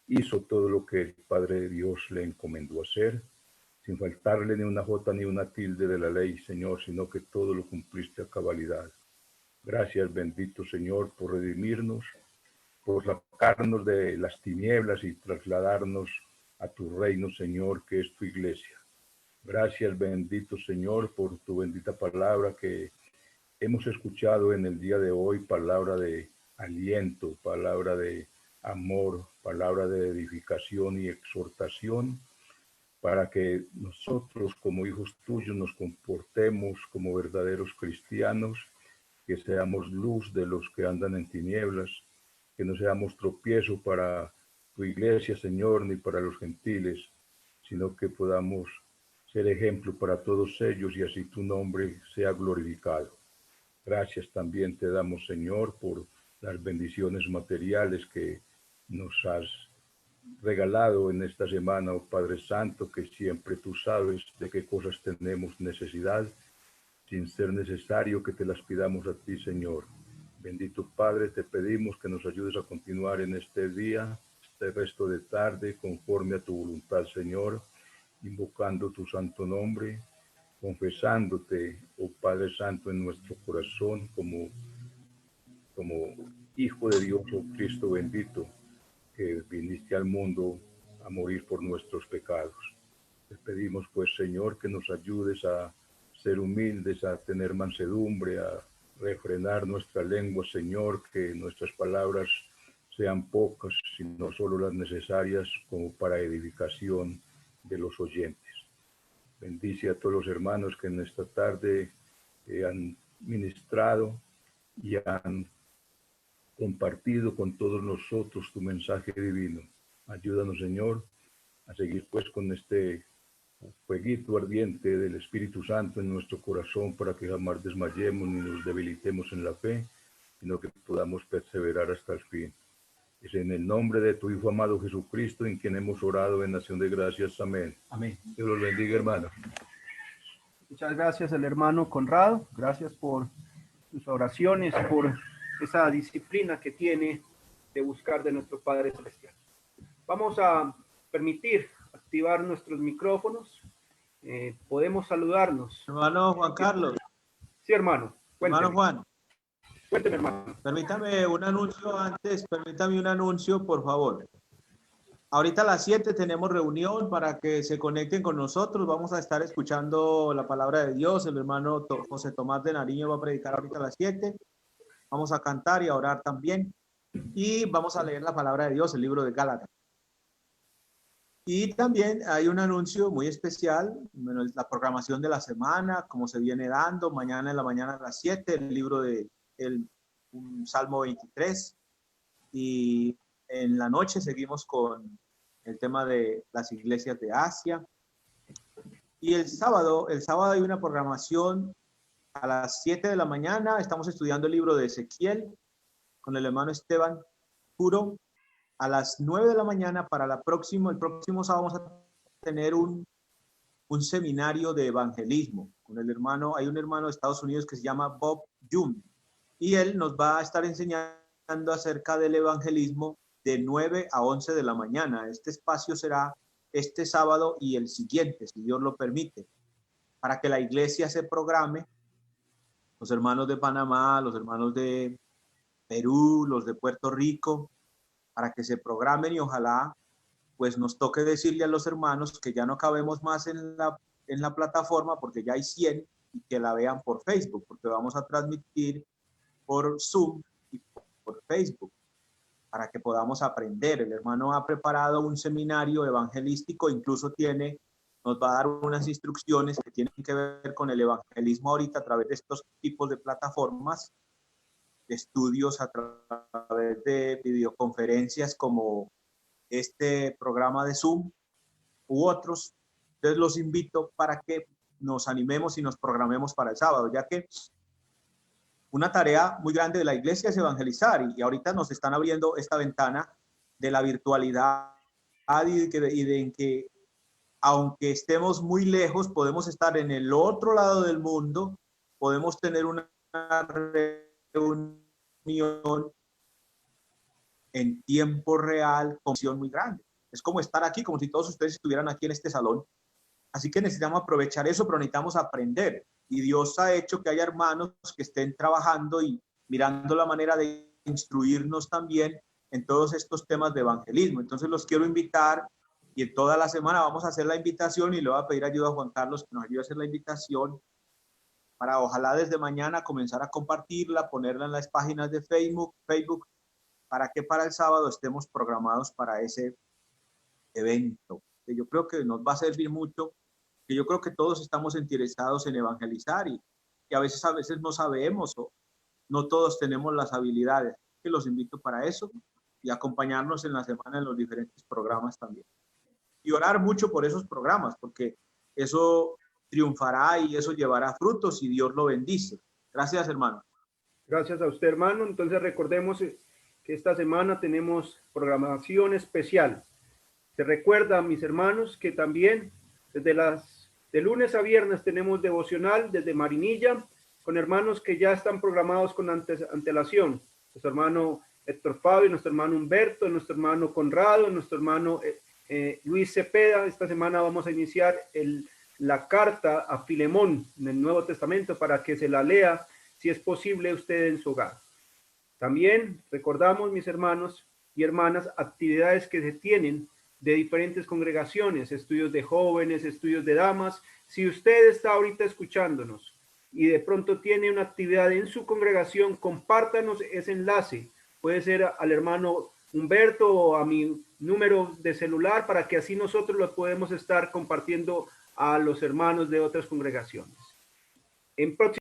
hizo todo lo que el Padre Dios le encomendó hacer, sin faltarle ni una jota ni una tilde de la ley, Señor, sino que todo lo cumpliste a cabalidad. Gracias, bendito Señor, por redimirnos, por sacarnos de las tinieblas y trasladarnos a tu reino, Señor, que es tu iglesia. Gracias, bendito Señor, por tu bendita palabra que hemos escuchado en el día de hoy, palabra de aliento, palabra de amor, palabra de edificación y exhortación, para que nosotros como hijos tuyos nos comportemos como verdaderos cristianos, que seamos luz de los que andan en tinieblas, que no seamos tropiezo para tu iglesia, Señor, ni para los gentiles, sino que podamos ser ejemplo para todos ellos y así tu nombre sea glorificado. Gracias también te damos, Señor, por las bendiciones materiales que nos has regalado en esta semana, oh Padre Santo, que siempre tú sabes de qué cosas tenemos necesidad, sin ser necesario que te las pidamos a ti, Señor. Bendito Padre, te pedimos que nos ayudes a continuar en este día, este resto de tarde, conforme a tu voluntad, Señor, invocando tu santo nombre, confesándote, oh Padre Santo, en nuestro corazón como Hijo de Dios, oh Cristo bendito, que viniste al mundo a morir por nuestros pecados. Te pedimos, pues, Señor, que nos ayudes a ser humildes, a tener mansedumbre, a refrenar nuestra lengua, Señor, que nuestras palabras sean pocas, sino solo las necesarias como para edificación de los oyentes. Bendice a todos los hermanos que en esta tarde han ministrado y han compartido con todos nosotros tu mensaje divino. Ayúdanos, Señor, a seguir pues con este fueguito ardiente del Espíritu Santo en nuestro corazón para que jamás desmayemos ni nos debilitemos en la fe, sino que podamos perseverar hasta el fin. Es en el nombre de tu Hijo amado Jesucristo en quien hemos orado en acción de gracias. Amén. Amén. Dios los bendiga, hermano. Muchas gracias al hermano Conrado. Gracias por sus oraciones, por esa disciplina que tiene de buscar de nuestro Padre Celestial. Vamos a permitir activar nuestros micrófonos. Podemos saludarnos. Hermano Juan Carlos. Sí, hermano. Cuénteme. Hermano Juan. Cuénteme, hermano. Permítame un anuncio antes, permítame un anuncio, por favor. Ahorita a las 7 tenemos reunión para que se conecten con nosotros. Vamos a estar escuchando la palabra de Dios. El hermano José Tomás de Nariño va a predicar ahorita a las 7. Vamos a cantar y a orar también. Y vamos a leer la palabra de Dios, el libro de Gálatas. Y también hay un anuncio muy especial, bueno, la programación de la semana, como se viene dando. Mañana en la mañana a las 7, el libro de un Salmo 23, y en la noche seguimos con el tema de las iglesias de Asia. Y el sábado hay una programación a las 7 de la mañana. Estamos estudiando el libro de Ezequiel con el hermano Esteban Puro. A las 9 de la mañana para el próximo sábado vamos a tener un seminario de evangelismo con el hermano. Hay un hermano de Estados Unidos que se llama Bob Jung, y él nos va a estar enseñando acerca del evangelismo de 9 a 11 de la mañana. Este espacio será este sábado y el siguiente, si Dios lo permite, para que la iglesia se programe, los hermanos de Panamá, los hermanos de Perú, los de Puerto Rico, para que se programen, y ojalá pues nos toque decirle a los hermanos que ya no cabemos más en la plataforma, porque ya hay 100, y que la vean por Facebook, porque vamos a transmitir por Zoom y por Facebook, para que podamos aprender. El hermano ha preparado un seminario evangelístico, incluso nos va a dar unas instrucciones que tienen que ver con el evangelismo ahorita a través de estos tipos de plataformas, de estudios a través de videoconferencias como este programa de Zoom u otros. Entonces los invito para que nos animemos y nos programemos para el sábado, ya que una tarea muy grande de la iglesia es evangelizar, y ahorita nos están abriendo esta ventana de la virtualidad, y de que aunque estemos muy lejos, podemos estar en el otro lado del mundo, podemos tener una reunión en tiempo real con visión muy grande. Es como estar aquí, como si todos ustedes estuvieran aquí en este salón. Así que necesitamos aprovechar eso, pero necesitamos aprender. Y Dios ha hecho que haya hermanos que estén trabajando y mirando la manera de instruirnos también en todos estos temas de evangelismo. Entonces los quiero invitar, y en toda la semana vamos a hacer la invitación, y le voy a pedir ayuda a Juan Carlos que nos ayude a hacer la invitación para ojalá desde mañana comenzar a compartirla, ponerla en las páginas de Facebook, para que para el sábado estemos programados para ese evento, que yo creo que nos va a servir mucho, que yo creo que todos estamos interesados en evangelizar, y a veces no sabemos, o no todos tenemos las habilidades. Que los invito para eso, y acompañarnos en la semana en los diferentes programas también. Y orar mucho por esos programas, porque eso triunfará y eso llevará frutos, y Dios lo bendice. Gracias, hermano. Gracias a usted, hermano. Entonces recordemos que esta semana tenemos programación especial. Se recuerda, mis hermanos, que también de lunes a viernes tenemos devocional desde Marinilla, con hermanos que ya están programados con antelación. Nuestro hermano Héctor Fabio, nuestro hermano Humberto, nuestro hermano Conrado, nuestro hermano Luis Cepeda. Esta semana vamos a iniciar la carta a Filemón en el Nuevo Testamento, para que se la lea, si es posible, usted en su hogar. También recordamos, mis hermanos y hermanas, actividades que se tienen de diferentes congregaciones, estudios de jóvenes, estudios de damas. Si usted está ahorita escuchándonos y de pronto tiene una actividad en su congregación, compártanos ese enlace. Puede ser al hermano Humberto o a mi número de celular, para que así nosotros lo podemos estar compartiendo a los hermanos de otras congregaciones. En próximo